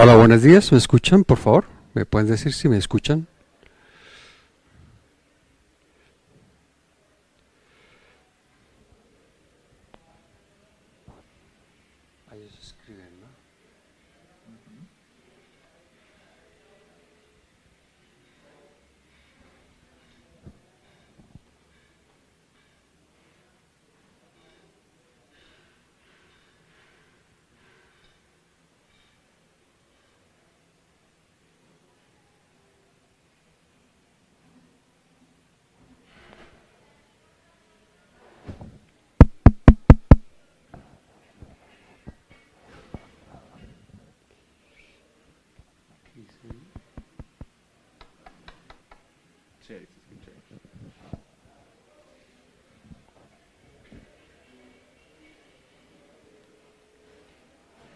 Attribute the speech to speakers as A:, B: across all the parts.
A: Hola, buenos días. ¿Me escuchan, por favor? ¿Me pueden decir si me escuchan? Ellos escriben, ¿no?
B: Sí, ahí se escucha.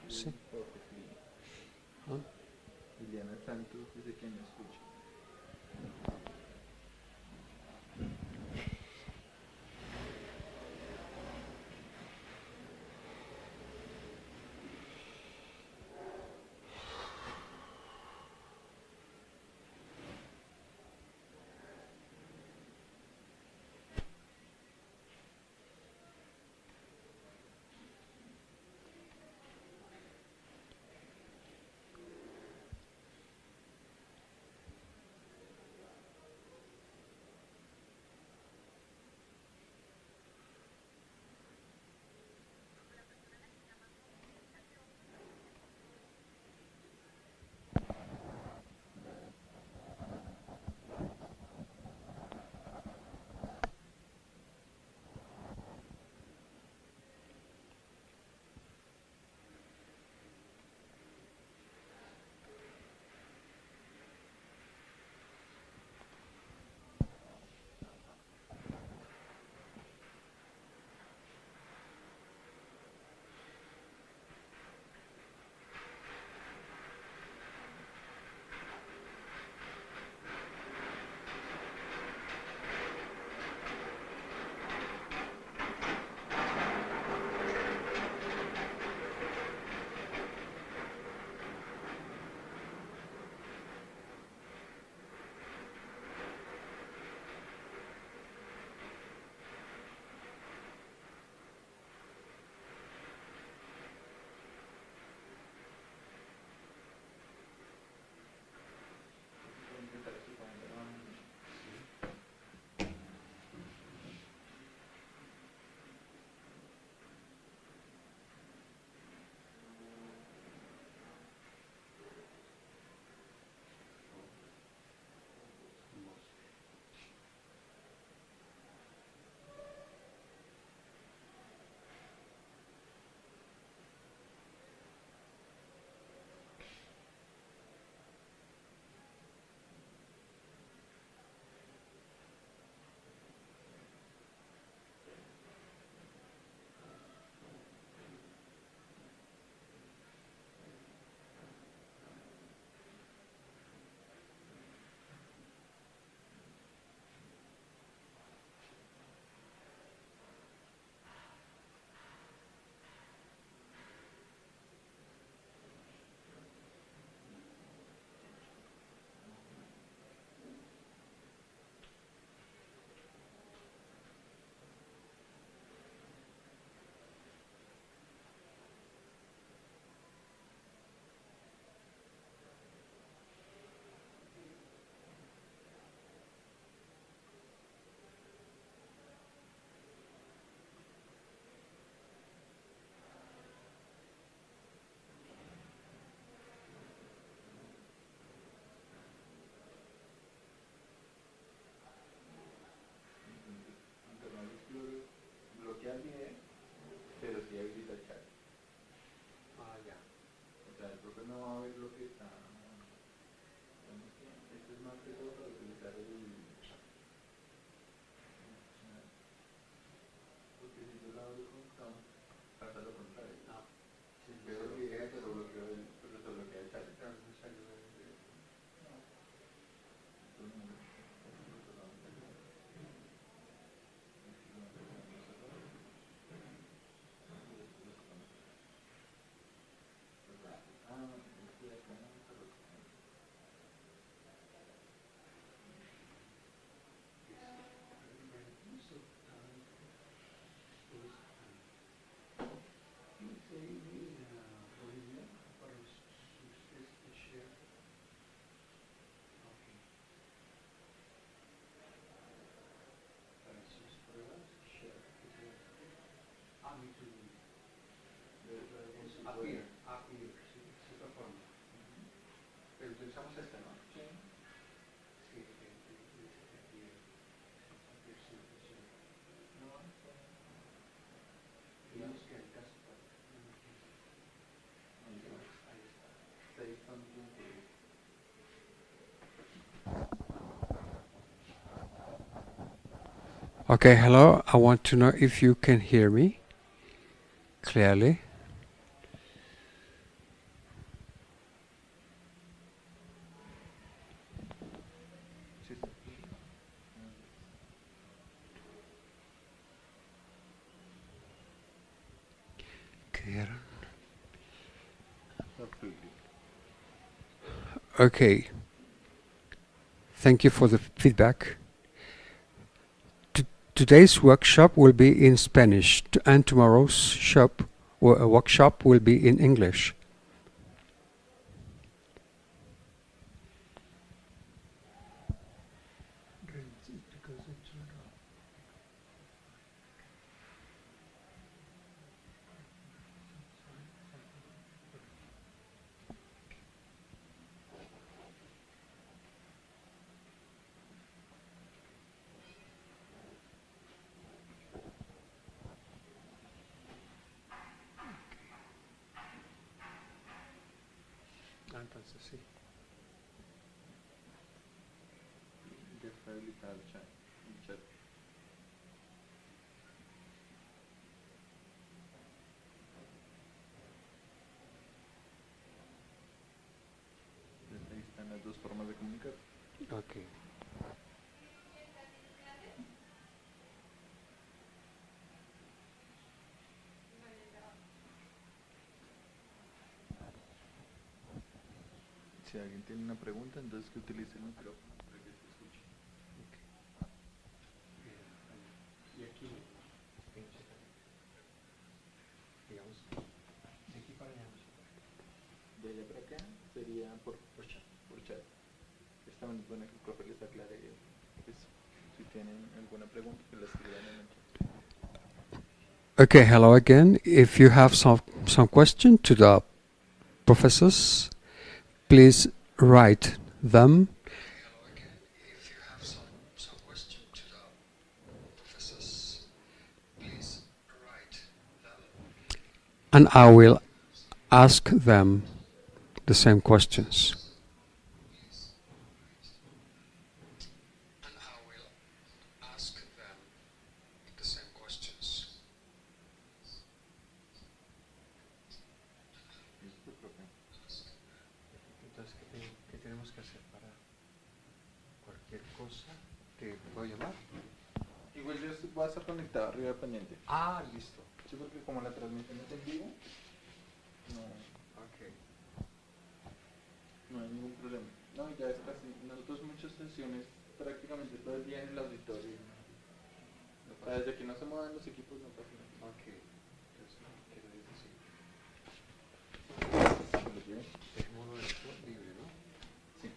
A: Sí. ¿Ah?
C: Liliana Santos dice que me escucha.
A: Appear, appear, sí, es otra forma. Pero utilizamos esta, ¿no?
C: Sí.
A: Sí, dice que appear, appear sí no funciona.
C: No, está
A: Digamos que el caso para
C: ahí está.
A: ahí está.
C: Save something to do.
A: Okay, hello. I want to know if you can hear me clearly.
C: Sí, está.
A: Clear.
C: Absolutely.
A: Okay. Thank you for the feedback. Today's workshop will be in Spanish, and tomorrow's workshop will be in English. Entonces sí.
C: Ya está habilitado el chat. El chat. Entonces ahí están las dos formas de comunicar.
A: Okay.
C: Si alguien tiene una pregunta, entonces que utilice el micrófono para que se escuche.
A: Y aquí, digamos, de aquí para allá.
C: De allá para acá sería por chat. Por chat. Es también bueno que el profe les aclare pues, si tienen alguna pregunta que la escriban en el chat.
A: Okay, hello again. If you have some question to the professors, please write them. And I will ask them the same questions.
C: Listo, profe.
A: Entonces, ¿qué tenemos que hacer para cualquier cosa? ¿Te puedo llamar?
C: Igual yo voy a estar conectado arriba pendiente.
A: Ah, listo.
C: Sí, porque como la transmisión es en vivo, no,
A: Okay.
C: no hay ningún problema. No, ya es casi, nosotros muchas sesiones prácticamente todo el día en el auditorio. O sea, desde que no se muevan los equipos no pasa nada.
A: Okay. Entonces, quiero decir,
C: ¿Me lo lleven?
A: dejémoslo esto libre, ¿no?
C: Sí.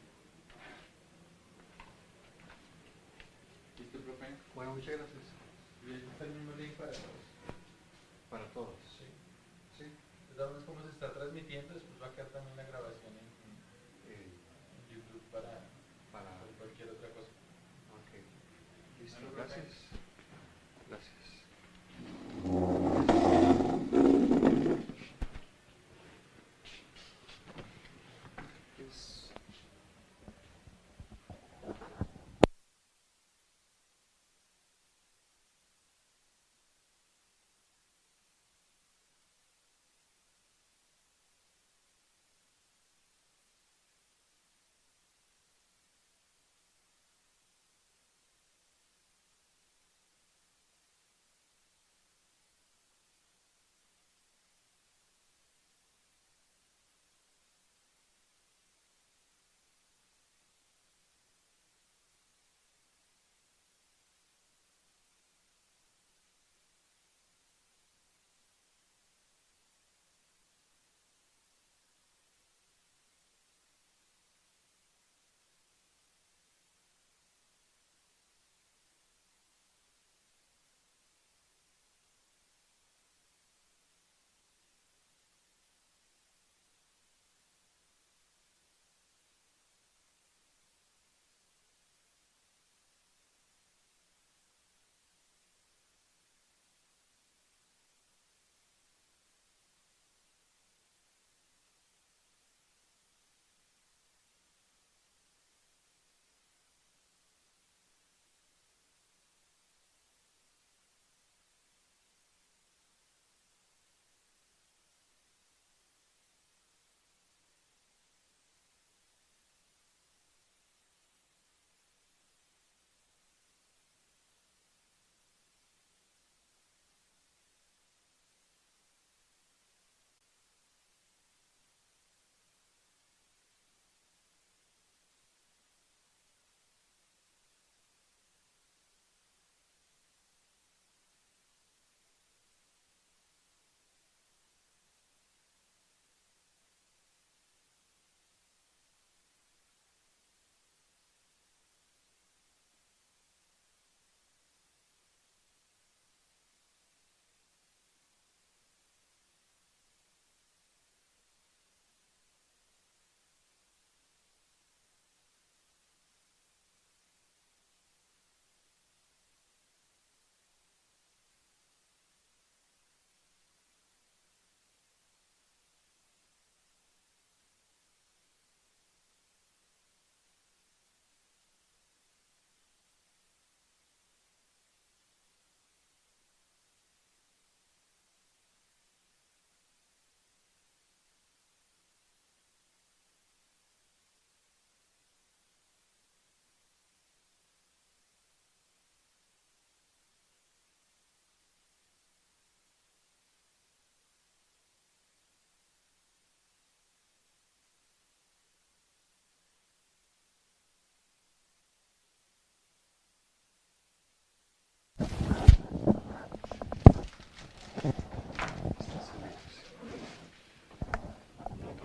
C: ¿Listo, profe?
A: Bueno, muchas gracias.
C: Y ahí está el mismo link para todos.
A: Para todos.
C: Sí. Sí. De todas formas, como se está transmitiendo, después va a quedar también la grabación en YouTube para cualquier otra cosa.
A: Okay. Listo,
C: Bueno, profe.
A: gracias. Gracias.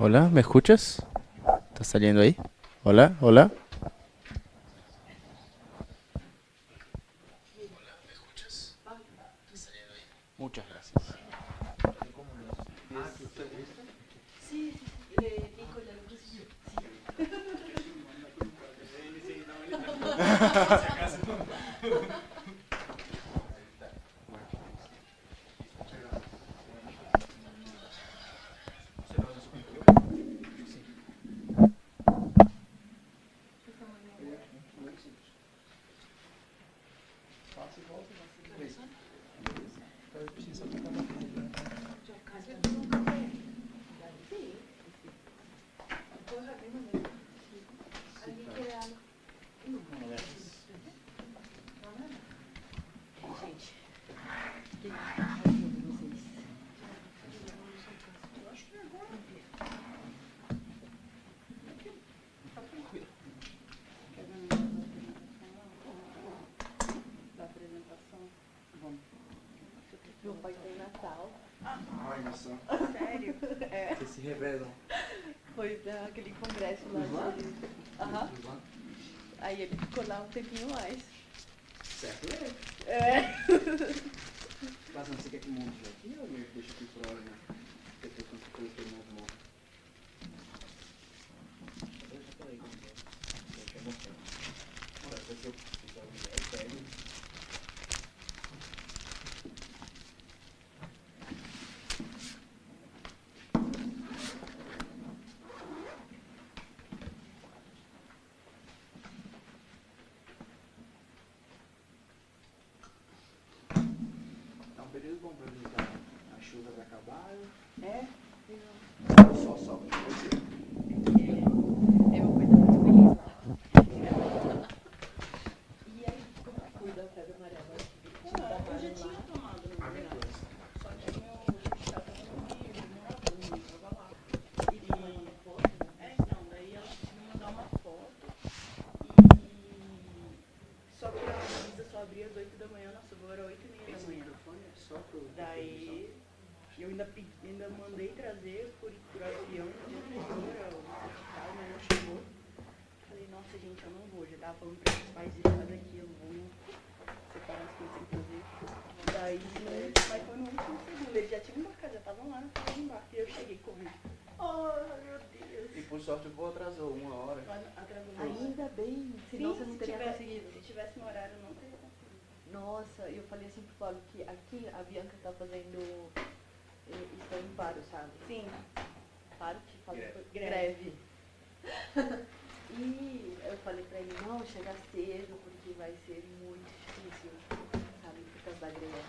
B: Hola, ¿me escuchas? ¿Estás saliendo ahí? Hola, hola. Muchas gracias.
D: Da apresentação. Vamos. Meu pai tem Natal.
C: Olha só.
D: Sério? É.
C: Vocês se revelam.
D: Foi daquele congresso lá de... Aham. Aí ele ficou lá um tempinho mais.
C: Certo é.
D: É.
C: Mas você quer que monte aqui ou deixa aqui por hora, né? Porque eu tenho coisa que eu não monto. Deixa por aí. Deixa eu mostrar. Olha, se eu fizer um ideia, pego. Tá um período bom pra visitar. As chuvas acabaram.
D: É?
C: Só pra você.
D: É uma coisa muito feliz lá. E aí, como que cuida da febre amarela? Eu já tinha tomado, na verdade. Só que meu estava comigo, eu tava lá. E mandou uma foto? Então, daí ela me mandou uma foto. E só que a Luísa só abria às 8 da manhã, nossa, agora era 8h30 da manhã.
C: Só pro...
D: Daí eu ainda mandei trazer por avião de anterior, mas não chegou. Falei, nossa gente, eu não vou, já tava falando para os pais de fazer aquilo, vamos separar as coisas sem fazer. Daí, mas foi no último segundo, eles já tinham embarcado, já estavam lá na fila de embarque, e eu cheguei correndo. Oh, meu Deus!
C: E por sorte o voo atrasou 1 hora.
D: Atrasou.
E: Ainda bem, senão você não teria conseguido.
D: Se tivesse no horário, eu não teria conseguido.
E: Nossa, eu falei assim pro Fábio que aqui a Bianca tá fazendo estão em paro, sabe?
D: Sim.
E: Paro que fala
D: Greve.
E: E eu falei pra ele, não, chega cedo, porque vai ser muito difícil, sabe, por causa da greve.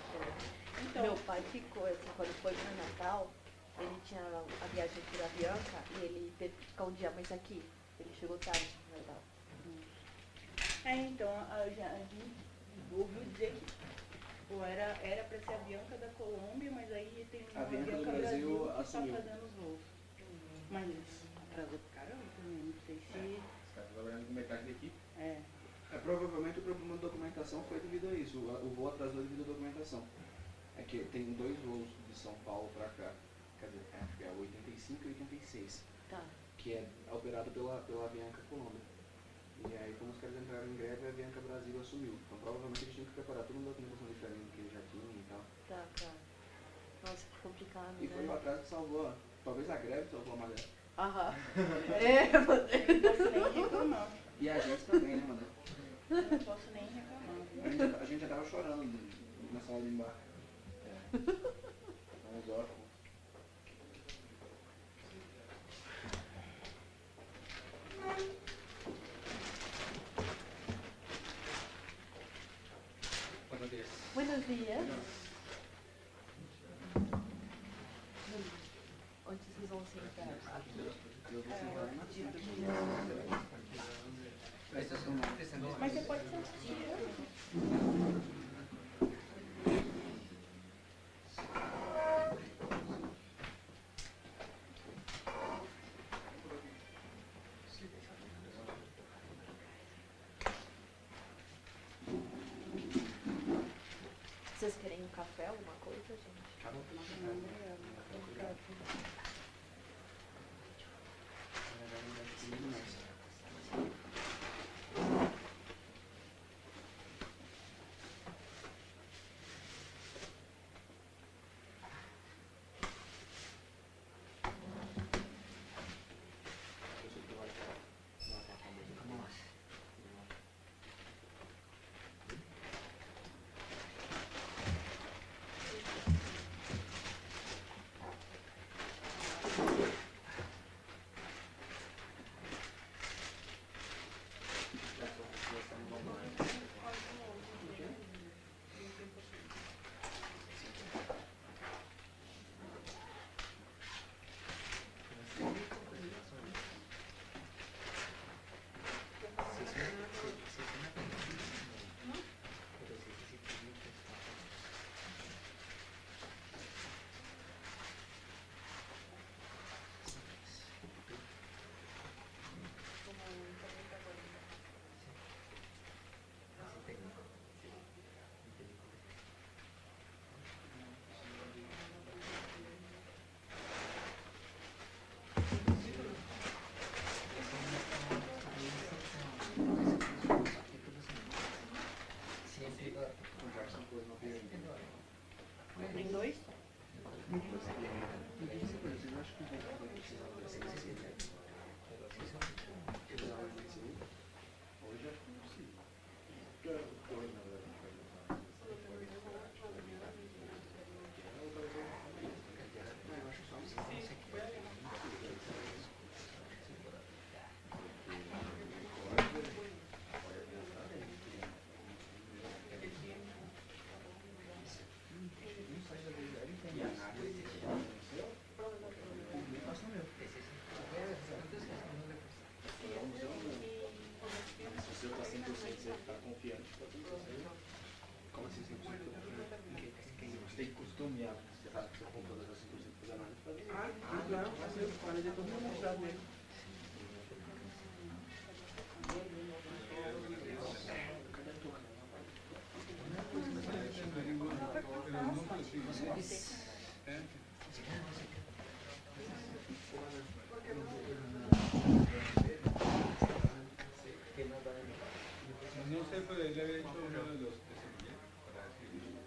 D: Então,
E: Meu pai ficou, assim, quando foi pro Natal, ele tinha a viagem aqui da Bianca e ele teve que ficar um dia mais aqui. Ele chegou tarde no Natal.
D: então, eu já ouvi dizer que ou era pra ser a Bianca da Colômbia, mas aí tem
C: A
D: uma
C: Bianca do
D: Bianca
C: Brasil
D: Brasil que tá
C: assumiu.
D: fazendo os voos. Mas atrasou pro caramba também, não sei se...
C: Os caras trabalhando com metade da equipe.
D: É.
C: Provavelmente o problema da documentação foi devido a isso. O voo atrasou devido à documentação. É que tem 2 voos de São Paulo pra cá. Quer dizer, acho que é o 85 e 86.
E: Tá.
C: Que é operado pela Bianca Colômbia. E aí, quando os caras entraram em greve, a Bianca Brasil assumiu. Então, provavelmente eles tinham que preparar toda uma documentação diferente do que eles já tinham e tal.
E: Tá. Nossa, que complicado,
C: E foi o
E: né?
C: atraso que salvou, talvez a greve salvou a Madeira.
E: Aham.
D: Eu não posso nem reclamar.
C: E a gente também, né, Madeira?
D: Eu não posso nem reclamar.
C: A gente já tava chorando na sala de embarque. Vamos lá.
E: Buenos días. Onde vocês vão sentar?
C: Eu vou sentar na
D: Mas você pode sentir.
E: Vocês querem um café, alguma coisa, gente?
D: Não, obrigada. Tem dois? Não, mas eu planejei todo mundo mostrar mesmo.
C: No sé, pero él le había dicho uno de los de semilla para decirle.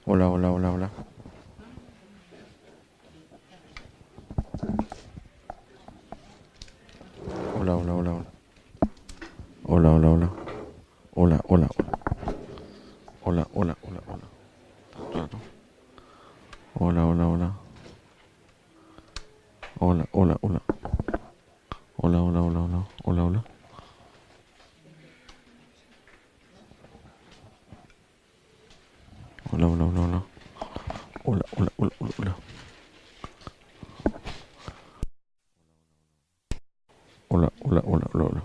B: Hola, hola, hola, hola. Hola, hola, hola, hola. Hola, hola, hola. Hola, hola, hola. Hola, hola, hola, hola. Claro. Hola, hola, hola. Hola, hola, hola. Hola, hola, hola, hola. Hola, hola. Hola, hola, hola, hola. Hola, hola, hola, hola, hola. Hola, hola, hola, hola, hola.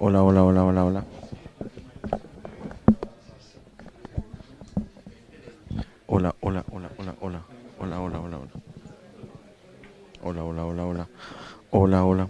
B: Hola, hola, hola, hola, hola. Hola, hola, hola, hola, hola. Hola, hola, hola, hola. Hola, hola, hola, hola. Hola, hola.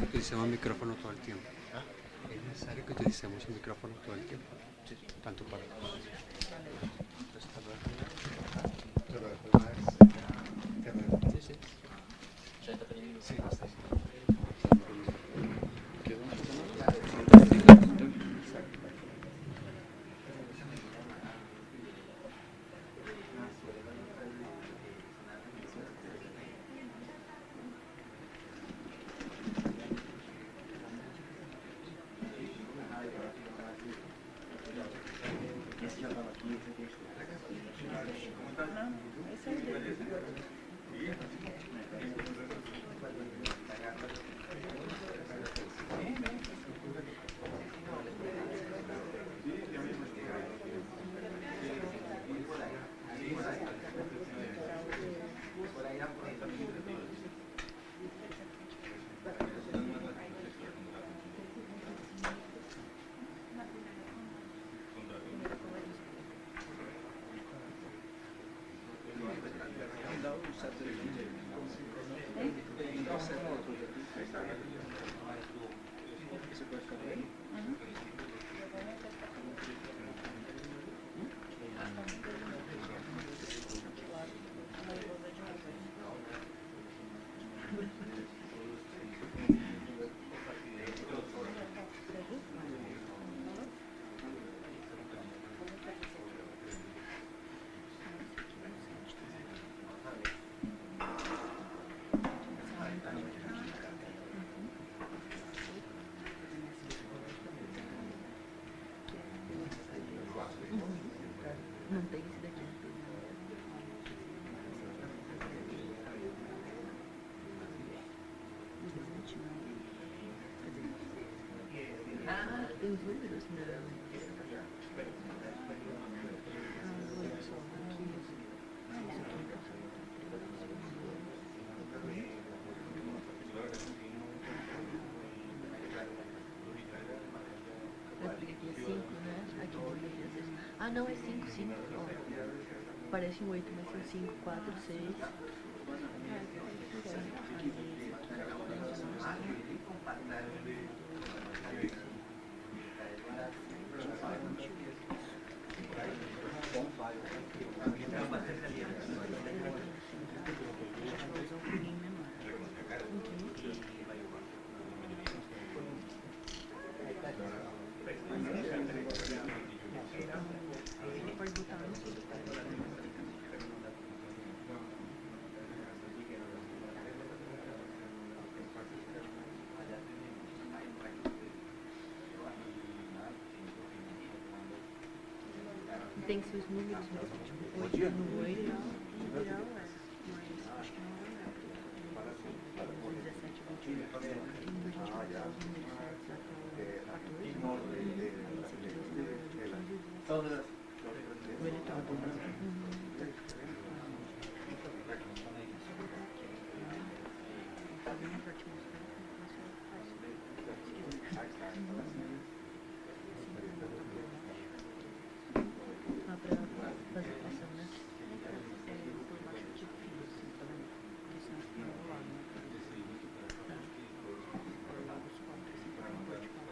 A: Utilicemos el micrófono todo el tiempo. Es necesario que utilicemos el micrófono todo el tiempo. Tanto para todos. Sí, está bien.
D: Não tem esse daqui. Ah, tem os números? Não. Olha só, aqui. Aqui é 5, né? Aqui deveria ser. Ah, não, é 5, 5. Ó. Parece um 8, mas são 5, 4, 6. Pode botar no seu. Tem que ser os números mesmo, tipo 8 no 8. Geral é, mas acho que não vai dar. 17, 21. A gente vai usar os números certos até 14. Aí você tem os números de 15 dias. O ele tá fazer uma parte mais pra fazer pressão, né? Por baixo de fio, assim, tá vendo? Porque senão fica enrolado, né? Tá. Os 4, assim, tá bem vertical.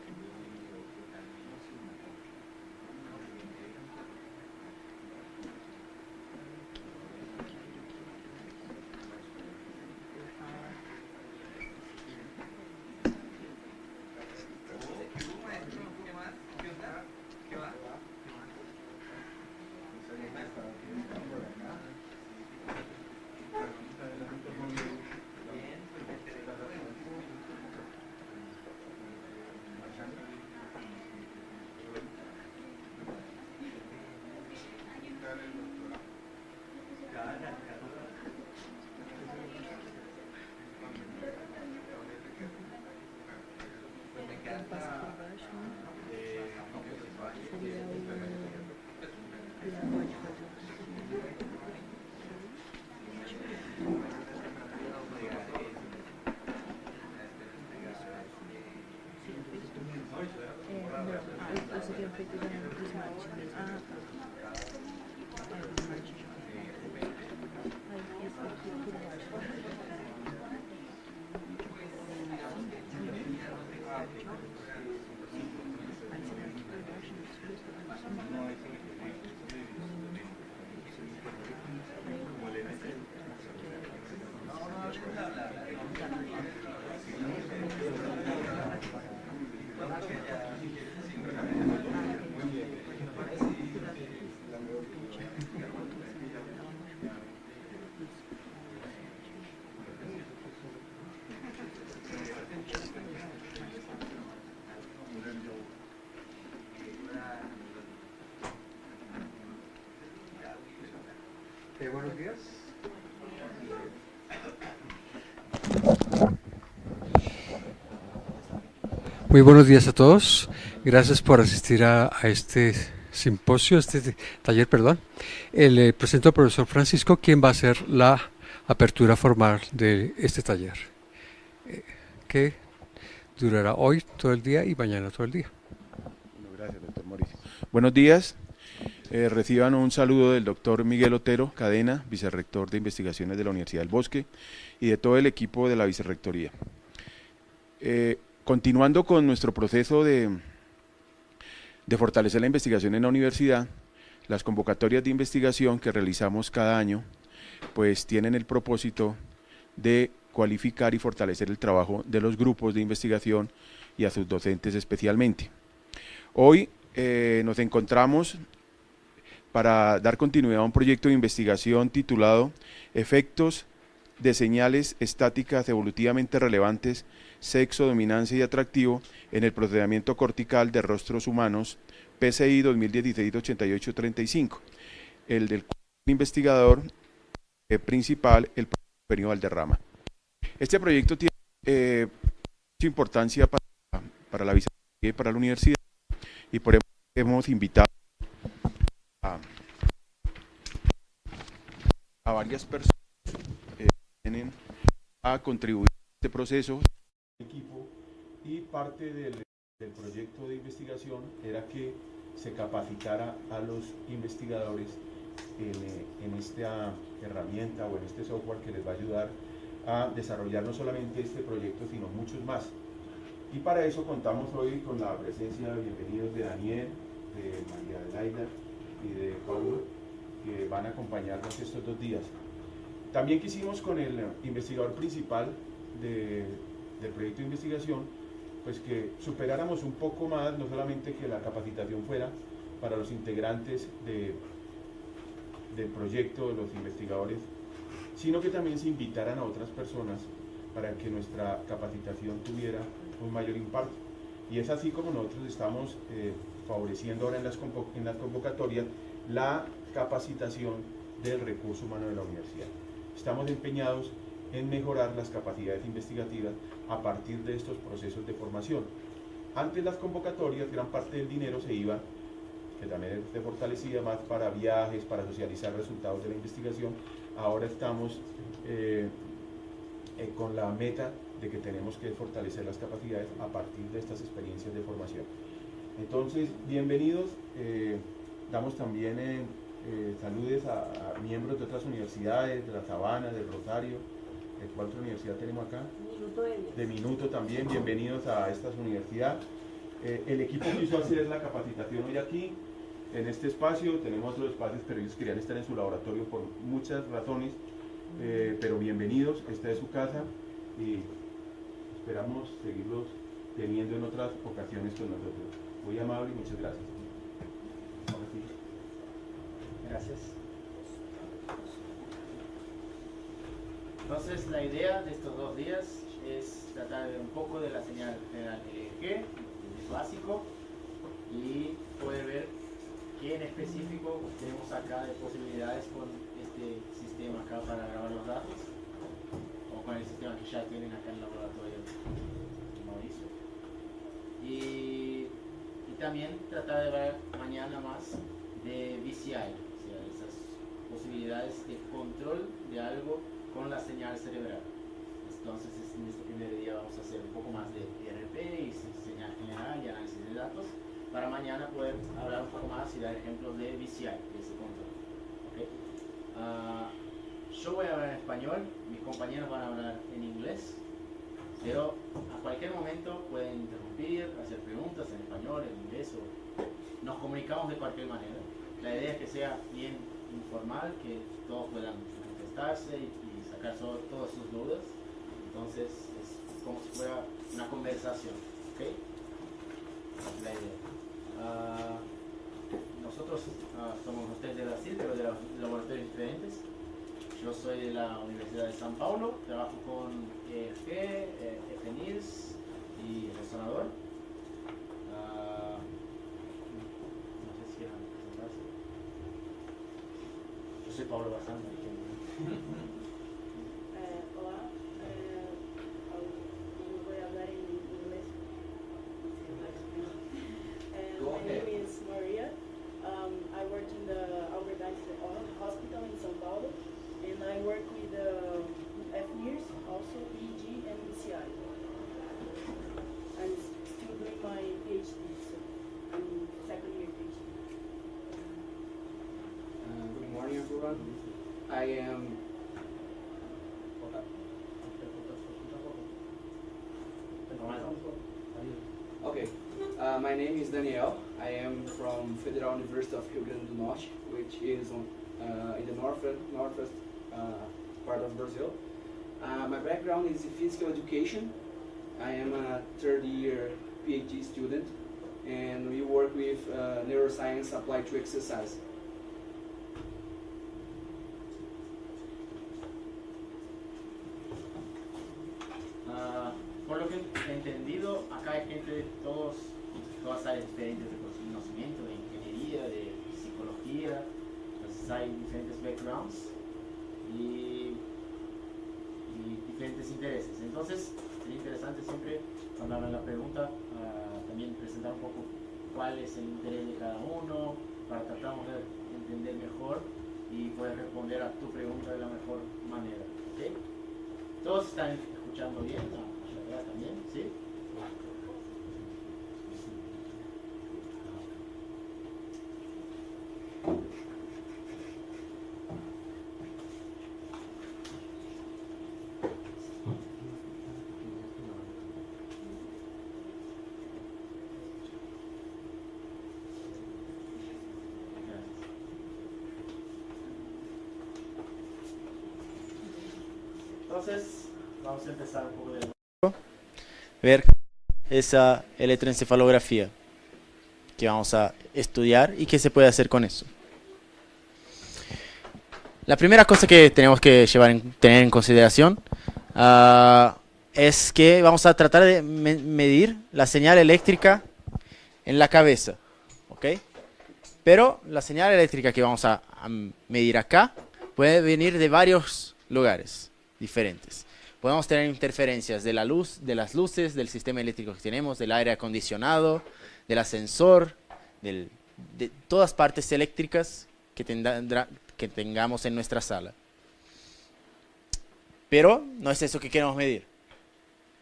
D: Passa por baixo, né? Seria o... Ele pode fazer o não. Eu só tenho feito do Smart mesmo. Ah, tá. É, o Smart já. Aí esse aqui por baixo.
A: Buenos días. Muy buenos días a todos. Gracias por asistir a este simposio, este taller, perdón. Presento al profesor Francisco, quien va a hacer la apertura formal de este taller, que durará hoy todo el día y mañana todo el día.
B: Bueno, gracias, doctor Mauricio. Buenos días. Reciban un saludo del doctor Miguel Otero Cadena, vicerrector de investigaciones de la Universidad del Bosque, y de todo el equipo de la vicerrectoría. Continuando con nuestro proceso de fortalecer la investigación en la universidad, las convocatorias de investigación que realizamos cada año, pues tienen el propósito de cualificar y fortalecer el trabajo de los grupos de investigación y a sus docentes especialmente. Hoy nos encontramos para dar continuidad a un proyecto de investigación titulado Efectos de señales estáticas evolutivamente relevantes, sexo, dominancia y atractivo en el procesamiento cortical de rostros humanos, PCI 2016-8835, el del investigador principal, el profesor Benio Valderrama. Este proyecto tiene mucha importancia para la vicerrectoría y para la universidad, y por eso hemos invitado a varias personas que vienen a contribuir a este proceso. Equipo, y parte del proyecto de investigación era que se capacitara a los investigadores en esta herramienta o en este software que les va a ayudar a desarrollar no solamente este proyecto, sino muchos más. Y para eso contamos hoy con la presencia de bienvenidos de Daniel, de María Adelaida y de Paulo, que van a acompañarnos estos 2 días. También quisimos con el investigador principal del proyecto de investigación, pues que superáramos un poco más, no solamente que la capacitación fuera para los integrantes del proyecto, de los investigadores, sino que también se invitaran a otras personas para que nuestra capacitación tuviera un mayor impacto. Y es así como nosotros estamos favoreciendo ahora en las convocatorias la capacitación del recurso humano de la universidad. Estamos empeñados en mejorar las capacidades investigativas a partir de estos procesos de formación. Antes las convocatorias, gran parte del dinero se iba, que también se fortalecía más para viajes, para socializar resultados de la investigación. Ahora estamos con la meta de que tenemos que fortalecer las capacidades a partir de estas experiencias de formación. Entonces, bienvenidos. Damos también saludos a miembros de otras universidades, de La Sabana, del Rosario. ¿Cuál otra universidad tenemos acá? De Minuto también, bienvenidos a esta universidad. El equipo quiso hacer la capacitación hoy aquí, en este espacio. Tenemos otros espacios, pero ellos querían estar en su laboratorio por muchas razones, pero bienvenidos, esta es su casa y esperamos seguirlos teniendo en otras ocasiones con nosotros. Muy amable y muchas gracias.
F: Gracias. Entonces la idea de estos 2 días es tratar de un poco de la señal general EEG, el básico, y poder ver qué en específico tenemos acá de posibilidades con este sistema acá para grabar los datos, o con el sistema que ya tienen acá en el laboratorio Mauricio. Y también tratar de ver mañana más de VCI, o sea, esas posibilidades de control de algo con la señal cerebral. Entonces en este primer día vamos a hacer un poco más de IRP y señal general y análisis de datos, para mañana poder hablar un poco más y dar ejemplos de VCI, de ese control. ¿Okay? Yo voy a hablar en español, mis compañeros van a hablar en inglés, pero a cualquier momento pueden interrumpir, hacer preguntas en español, en inglés, o nos comunicamos de cualquier manera. La idea es que sea bien informal, que todos puedan manifestarse y sacar todas sus dudas. Entonces es como si fuera una conversación, ¿ok? Esa es la idea. Nosotros somos ustedes de Brasil, pero de los laboratorios diferentes. Yo soy de la Universidad de São Paulo, trabajo con EFG, FNIRS y Resonador. No sé si quieran presentarse. Yo soy Pablo Bazán.
G: Hola, voy a hablar en inglés. My name is Maria. I work in the Albert Einstein Hospital in São Paulo, and I work with FNIRS, also EEG and BCI. I'm still doing my PhD, so I'm second year PhD.
H: Good morning, everyone. I am. Okay, my name is Daniel. I am from Federal University of Rio Grande do Norte, which is in the northwest part of Brazil. My background is in physical education. I am a third year PhD student, and we work with neuroscience applied to exercise.
F: Por lo que he entendido, acá hay gente de todas áreas diferentes de conocimiento, de ingeniería, de psicología, entonces hay diferentes backgrounds y diferentes intereses. Entonces, sería interesante siempre, cuando hagan la pregunta, también presentar un poco cuál es el interés de cada uno, para tratar de entender mejor y poder responder a tu pregunta de la mejor manera. ¿Okay? ¿Todos están escuchando bien? Allá también, ¿sí? Entonces, vamos a empezar un poco de
I: ver esa electroencefalografía que vamos a estudiar y qué se puede hacer con eso. La primera cosa que tenemos que tener en consideración es que vamos a tratar de medir la señal eléctrica en la cabeza, ¿ok? Pero la señal eléctrica que vamos a medir acá puede venir de varios lugares diferentes. Podemos tener interferencias de la luz, de las luces, del sistema eléctrico que tenemos, del aire acondicionado, del ascensor, de todas partes eléctricas que tengamos en nuestra sala. Pero no es eso que queremos medir.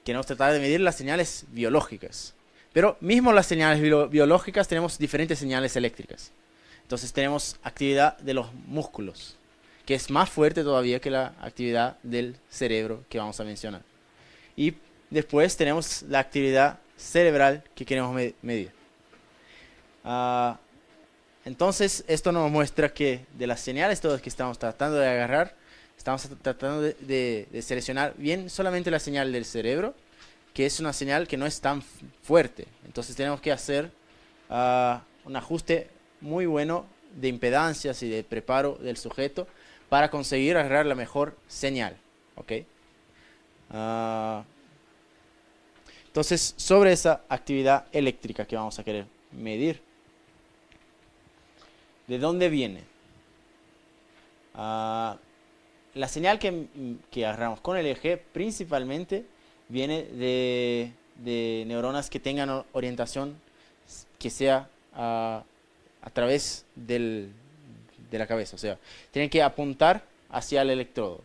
I: Queremos tratar de medir las señales biológicas. Pero mismo las señales biológicas tenemos diferentes señales eléctricas. Entonces tenemos actividad de los músculos, que es más fuerte todavía que la actividad del cerebro que vamos a mencionar. Y después tenemos la actividad cerebral que queremos medir. Entonces esto nos muestra que de las señales todas que estamos tratando de agarrar, estamos tratando de seleccionar bien solamente la señal del cerebro, que es una señal que no es tan fuerte. Entonces tenemos que hacer un ajuste muy bueno de impedancias y de preparo del sujeto para conseguir agarrar la mejor señal, ¿ok? Entonces, sobre esa actividad eléctrica que vamos a querer medir, ¿de dónde viene? La señal que agarramos con el EEG principalmente viene de neuronas que tengan orientación que sea a través de la cabeza, o sea, tienen que apuntar hacia el electrodo.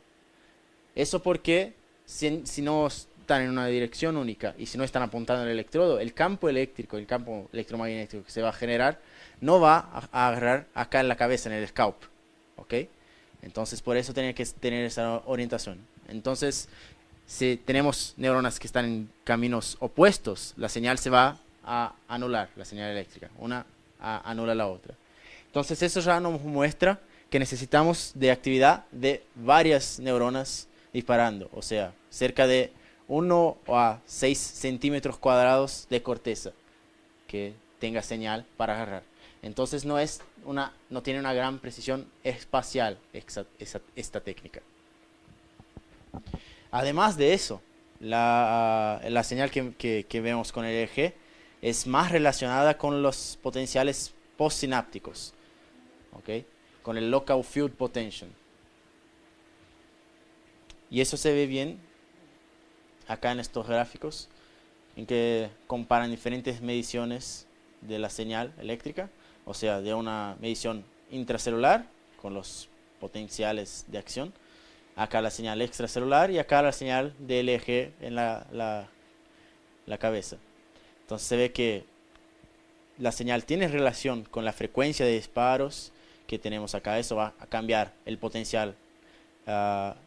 I: Eso porque si no están en una dirección única y si no están apuntando al electrodo, el campo eléctrico, el campo electromagnético que se va a generar no va a agarrar acá en la cabeza, en el scalp, ¿ok? Entonces por eso tiene que tener esa orientación. Entonces si tenemos neuronas que están en caminos opuestos, la señal se va a anular, la señal eléctrica, una anula la otra. Entonces eso ya nos muestra que necesitamos de actividad de varias neuronas disparando, o sea, cerca de 1 a 6 centímetros cuadrados de corteza que tenga señal para agarrar. Entonces no tiene una gran precisión espacial esta técnica. Además de eso, la señal que vemos con el EEG es más relacionada con los potenciales postsinápticos, ¿ok? Con el local field potential. Y eso se ve bien acá en estos gráficos, en que comparan diferentes mediciones de la señal eléctrica, o sea, de una medición intracelular con los potenciales de acción, acá la señal extracelular y acá la señal del EEG en la cabeza. Entonces se ve que la señal tiene relación con la frecuencia de disparos que tenemos acá. Eso va a cambiar el potencial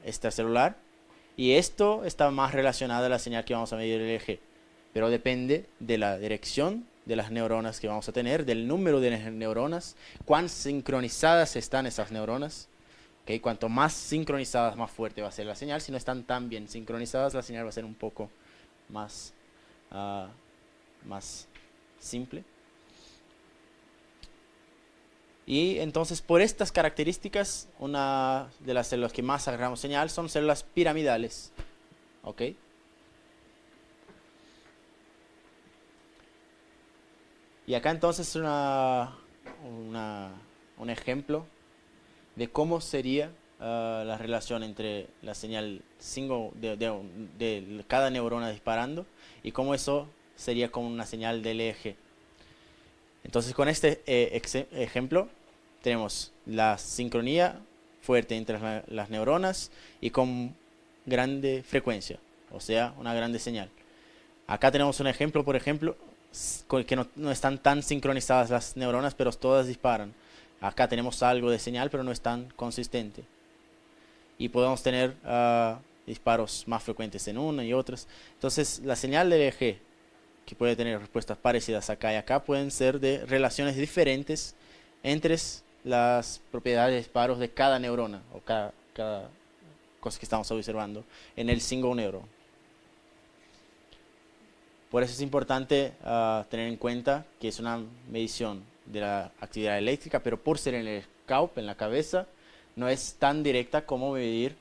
I: extracelular, y esto está más relacionado a la señal que vamos a medir el EEG, pero depende de la dirección de las neuronas que vamos a tener, del número de neuronas, cuán sincronizadas están esas neuronas. ¿Okay? Cuanto más sincronizadas, más fuerte va a ser la señal. Si no están tan bien sincronizadas, la señal va a ser un poco más simple. Y entonces, por estas características, una de las células que más agarramos señal son células piramidales. ¿Ok? Y acá entonces un ejemplo de cómo sería la relación entre la señal de cada neurona disparando y cómo eso sería como una señal del EEG. Entonces, con este ejemplo tenemos la sincronía fuerte entre las neuronas y con grande frecuencia, o sea, una grande señal. Acá tenemos un ejemplo, por ejemplo, que no están tan sincronizadas las neuronas, pero todas disparan. Acá tenemos algo de señal, pero no es tan consistente. Y podemos tener disparos más frecuentes en una y otras. Entonces, la señal del EEG, que puede tener respuestas parecidas acá y acá, pueden ser de relaciones diferentes entre las propiedades de disparos de cada neurona o cada cosa que estamos observando en el single neuron. Por eso es importante tener en cuenta que es una medición de la actividad eléctrica, pero por ser en el scalp, en la cabeza, no es tan directa como medir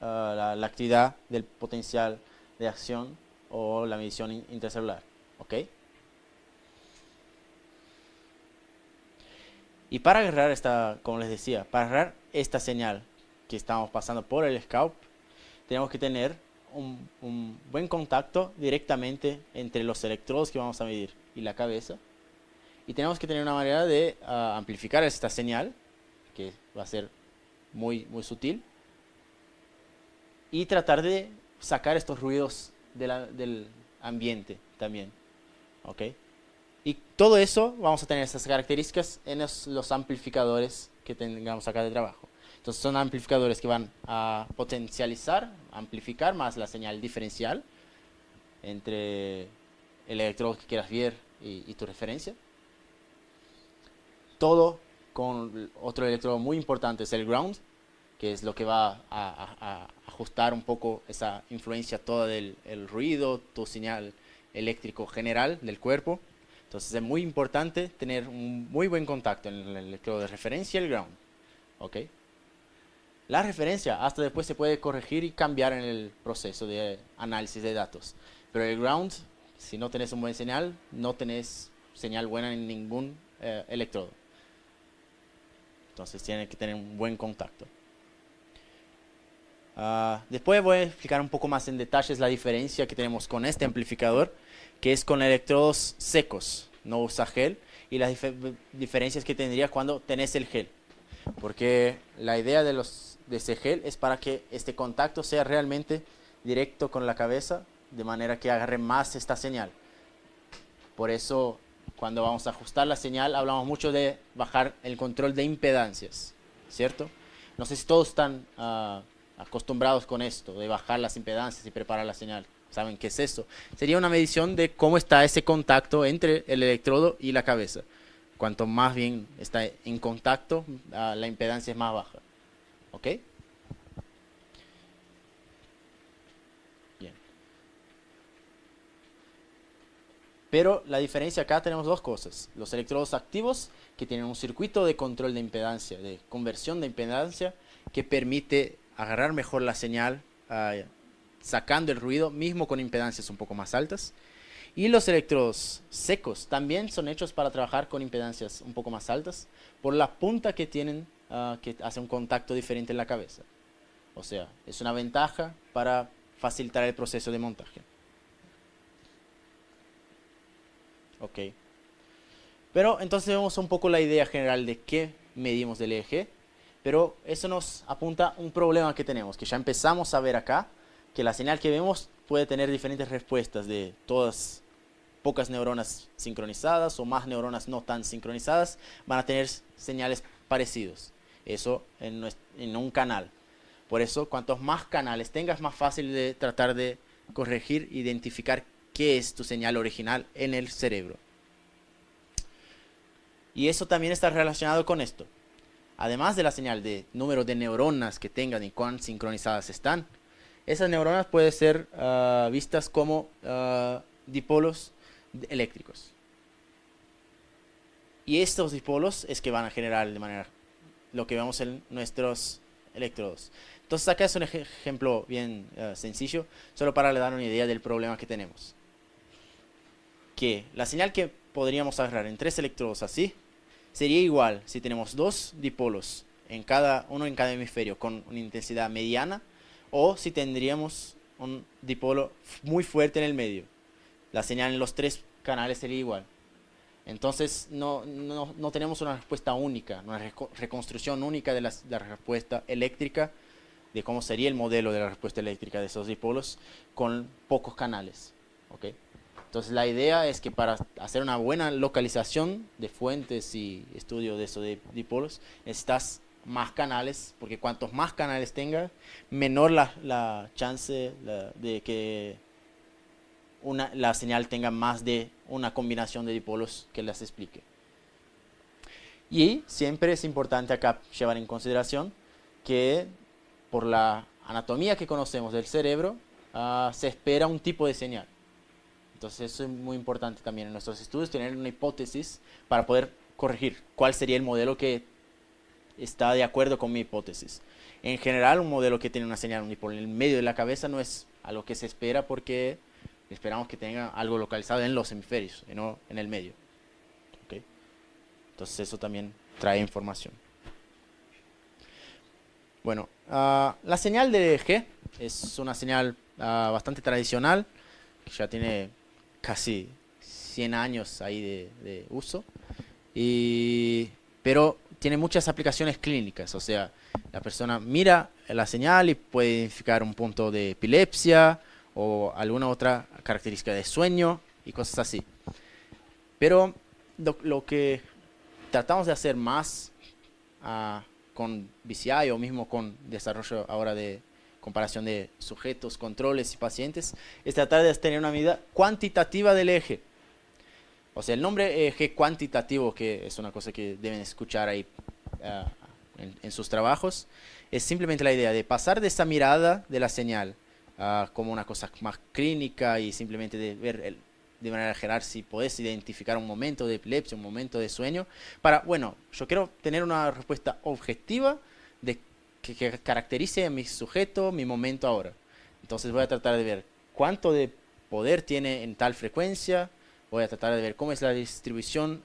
I: la actividad del potencial de acción o la medición intracelular. ¿Ok? Y para agarrar como les decía, para agarrar esta señal que estamos pasando por el scalp, tenemos que tener un buen contacto directamente entre los electrodos que vamos a medir y la cabeza. Y tenemos que tener una manera de amplificar esta señal, que va a ser muy, muy sutil, y tratar de sacar estos ruidos del ambiente también. ¿Ok? Y todo eso vamos a tener esas características en los amplificadores que tengamos acá de trabajo. Entonces son amplificadores que van a potencializar, amplificar más la señal diferencial entre el electrodo que quieras ver y tu referencia. Todo con otro electrodo muy importante, es el ground, que es lo que va a ajustar un poco esa influencia toda del ruido, tu señal eléctrico general del cuerpo. Entonces es muy importante tener un muy buen contacto en el electrodo de referencia y el ground. ¿Ok? La referencia hasta después se puede corregir y cambiar en el proceso de análisis de datos. Pero el ground, si no tenés un buen señal, no tenés señal buena en ningún electrodo. Entonces tiene que tener un buen contacto. Después voy a explicar un poco más en detalles la diferencia que tenemos con este amplificador, que es con electrodos secos, no usa gel, y las diferencias que tendría cuando tenés el gel. Porque la idea de ese gel es para que este contacto sea realmente directo con la cabeza, de manera que agarre más esta señal. Por eso, cuando vamos a ajustar la señal, hablamos mucho de bajar el control de impedancias, ¿cierto? No sé si todos están acostumbrados con esto, de bajar las impedancias y preparar la señal. ¿Saben qué es eso? Sería una medición de cómo está ese contacto entre el electrodo y la cabeza. Cuanto más bien está en contacto, la impedancia es más baja. ¿Ok? Pero la diferencia acá tenemos dos cosas. Los electrodos activos, que tienen un circuito de control de impedancia, de conversión de impedancia, que permite agarrar mejor la señal, sacando el ruido, mismo con impedancias un poco más altas. Y los electrodos secos también son hechos para trabajar con impedancias un poco más altas, por la punta que tienen, que hace un contacto diferente en la cabeza. O sea, es una ventaja para facilitar el proceso de montaje. Ok. Pero entonces vemos un poco la idea general de qué medimos del EEG. Pero eso nos apunta a un problema que tenemos, que ya empezamos a ver acá, que la señal que vemos puede tener diferentes respuestas de todas, pocas neuronas sincronizadas o más neuronas no tan sincronizadas, van a tener señales parecidos. Eso en un canal. Por eso, cuantos más canales tengas, más fácil de tratar de corregir, identificar qué es tu señal original en el cerebro. Y eso también está relacionado con esto. Además de la señal de número de neuronas que tengan y cuán sincronizadas están, esas neuronas pueden ser vistas como dipolos eléctricos. Y estos dipolos es que van a generar de manera lo que vemos en nuestros electrodos. Entonces acá es un ejemplo bien sencillo, solo para dar una idea del problema que tenemos. Que la señal que podríamos agarrar en 3 electrodos así, sería igual si tenemos 2 dipolos, uno en cada hemisferio con una intensidad mediana, o si tendríamos un dipolo muy fuerte en el medio. La señal en los 3 canales sería igual. Entonces no tenemos una respuesta única, una reconstrucción única de la respuesta eléctrica, de cómo sería el modelo de la respuesta eléctrica de esos dipolos con pocos canales. ¿Okay? Entonces la idea es que para hacer una buena localización de fuentes y estudio de esos dipolos, necesitas más canales, porque cuantos más canales tengas, menor la chance de que la señal tenga más de una combinación de dipolos que les explique. Y siempre es importante acá llevar en consideración que por la anatomía que conocemos del cerebro, se espera un tipo de señal. Entonces eso es muy importante también en nuestros estudios, tener una hipótesis para poder corregir cuál sería el modelo que está de acuerdo con mi hipótesis. En general, un modelo que tiene una señal unipolar en el medio de la cabeza no es algo que se espera, porque esperamos que tenga algo localizado en los hemisferios y no en el medio. ¿Okay? Entonces eso también trae información. Bueno, la señal de EEG es una señal bastante tradicional, que ya tiene casi 100 años ahí de uso, pero tiene muchas aplicaciones clínicas. O sea, la persona mira la señal y puede identificar un punto de epilepsia o alguna otra característica de sueño y cosas así. Pero lo que tratamos de hacer más con BCI o mismo con desarrollo ahora de comparación de sujetos, controles y pacientes, es tratar de tener una medida cuantitativa del EEG. O sea, el nombre EEG cuantitativo, que es una cosa que deben escuchar ahí en sus trabajos, es simplemente la idea de pasar de esa mirada de la señal como una cosa más clínica y simplemente de ver de manera general si podés identificar un momento de epilepsia, un momento de sueño, para, bueno, yo quiero tener una respuesta objetiva que caracterice a mi sujeto, mi momento ahora. Entonces voy a tratar de ver cuánto de poder tiene en tal frecuencia, voy a tratar de ver cómo es la distribución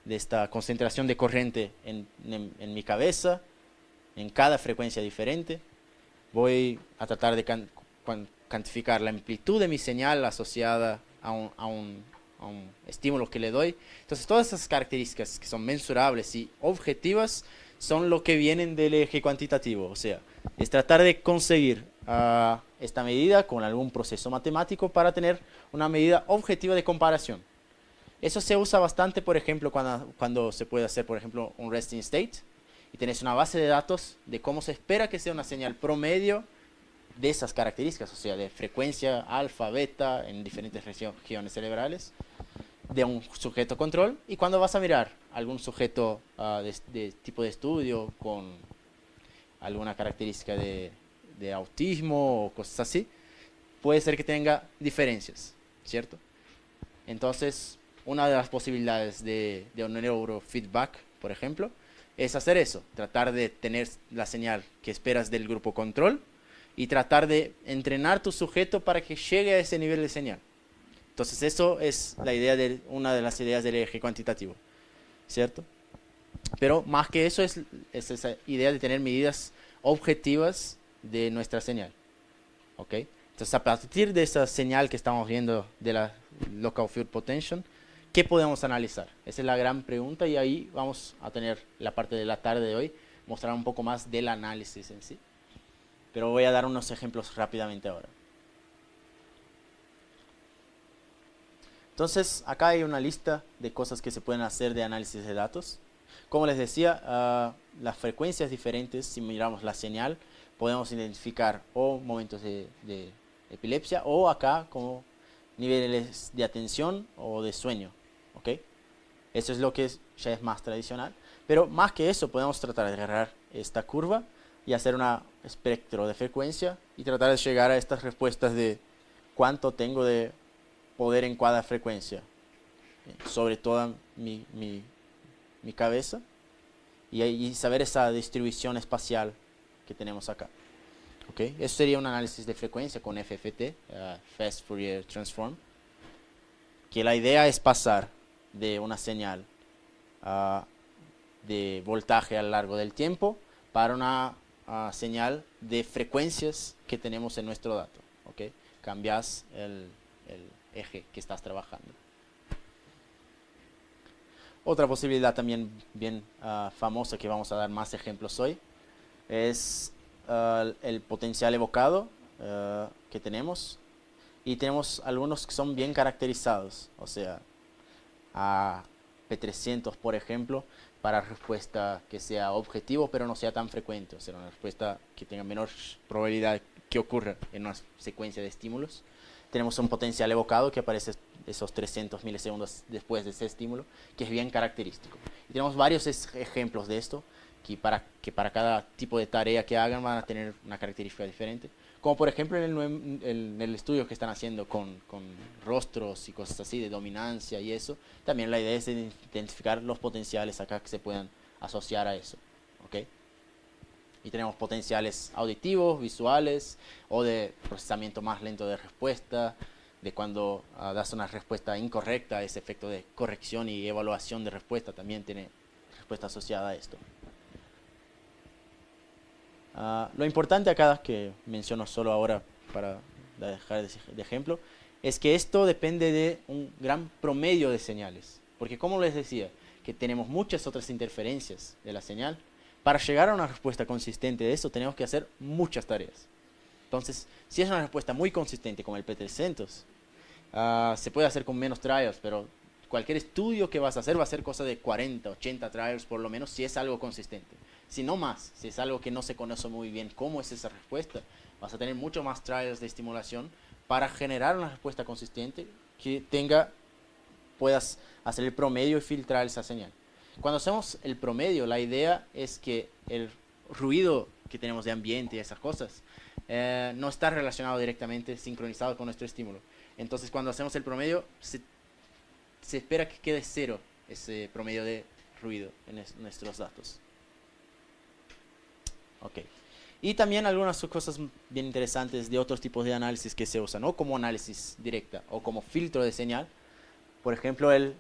I: de esta concentración de corriente en mi cabeza, en cada frecuencia diferente. Voy a tratar de cuantificar la amplitud de mi señal asociada a un estímulo que le doy. Entonces todas esas características que son mensurables y objetivas son lo que vienen del EEG cuantitativo. O sea, es tratar de conseguir esta medida con algún proceso matemático para tener una medida objetiva de comparación. Eso se usa bastante, por ejemplo, cuando se puede hacer, por ejemplo, un resting state y tenés una base de datos de cómo se espera que sea una señal promedio de esas características, o sea, de frecuencia alfa, beta en diferentes regiones cerebrales de un sujeto control. Y cuando vas a mirar algún sujeto de tipo de estudio con alguna característica de autismo o cosas así, puede ser que tenga diferencias, ¿cierto? Entonces, una de las posibilidades de un neurofeedback, por ejemplo, es hacer eso, tratar de tener la señal que esperas del grupo control y tratar de entrenar tu sujeto para que llegue a ese nivel de señal. Entonces, eso es la idea una de las ideas del eje cuantitativo, ¿cierto? Pero más que eso es esa idea de tener medidas objetivas de nuestra señal, ¿ok? Entonces, a partir de esa señal que estamos viendo de la local field potential, ¿qué podemos analizar? Esa es la gran pregunta y ahí vamos a tener la parte de la tarde de hoy, mostrar un poco más del análisis en sí. Pero voy a dar unos ejemplos rápidamente ahora. Entonces, acá hay una lista de cosas que se pueden hacer de análisis de datos. Como les decía, las frecuencias diferentes, si miramos la señal, podemos identificar o momentos de epilepsia o acá como niveles de atención o de sueño, ¿ok? Eso es lo que ya es más tradicional. Pero más que eso, podemos tratar de agarrar esta curva y hacer un espectro de frecuencia y tratar de llegar a estas respuestas de cuánto tengo de poder en cada frecuencia sobre toda mi cabeza y saber esa distribución espacial que tenemos acá. ¿Okay? Eso sería un análisis de frecuencia con FFT, Fast Fourier Transform, que la idea es pasar de una señal de voltaje a lo largo del tiempo para una señal de frecuencias que tenemos en nuestro dato. ¿Okay? Cambias el eje que estás trabajando. Otra posibilidad también bien famosa que vamos a dar más ejemplos hoy es el potencial evocado que tenemos, y tenemos algunos que son bien caracterizados, o sea, a P300 por ejemplo, para respuesta que sea objetivo pero no sea tan frecuente, o sea, una respuesta que tenga menor probabilidad que ocurra en una secuencia de estímulos. Tenemos un potencial evocado que aparece esos 300 milisegundos después de ese estímulo, que es bien característico. Y tenemos varios ejemplos de esto, que para cada tipo de tarea que hagan van a tener una característica diferente. Como por ejemplo en el estudio que están haciendo con rostros y cosas así, de dominancia y eso, también la idea es identificar los potenciales acá que se puedan asociar a eso. ¿Okay? Y tenemos potenciales auditivos, visuales, o de procesamiento más lento de respuesta, de cuando das una respuesta incorrecta, ese efecto de corrección y evaluación de respuesta también tiene respuesta asociada a esto. Lo importante acá, que menciono solo ahora para dejar de ejemplo, es que esto depende de un gran promedio de señales. Porque como les decía, que tenemos muchas otras interferencias de la señal, para llegar a una respuesta consistente de eso tenemos que hacer muchas tareas. Entonces, si es una respuesta muy consistente como el P300, se puede hacer con menos trials, pero cualquier estudio que vas a hacer va a ser cosa de 40, 80 trials por lo menos, si es algo consistente. Si no más, si es algo que no se conoce muy bien cómo es esa respuesta, vas a tener mucho más trials de estimulación para generar una respuesta consistente que puedas hacer el promedio y filtrar esa señal. Cuando hacemos el promedio, la idea es que el ruido que tenemos de ambiente y esas cosas no está relacionado directamente, sincronizado con nuestro estímulo. Entonces, cuando hacemos el promedio, se espera que quede cero ese promedio de ruido en nuestros datos. Okay. Y también algunas cosas bien interesantes de otros tipos de análisis que se usan, o como análisis directa, o como filtro de señal. Por ejemplo, el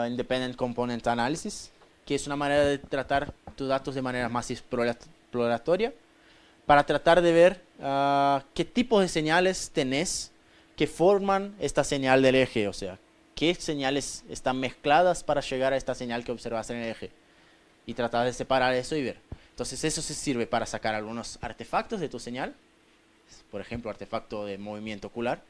I: Independent Component Analysis, que es una manera de tratar tus datos de manera más exploratoria, para tratar de ver qué tipos de señales tenés que forman esta señal del eje, o sea, qué señales están mezcladas para llegar a esta señal que observas en el eje, y tratar de separar eso y ver. Entonces eso se sirve para sacar algunos artefactos de tu señal, por ejemplo, artefacto de movimiento ocular,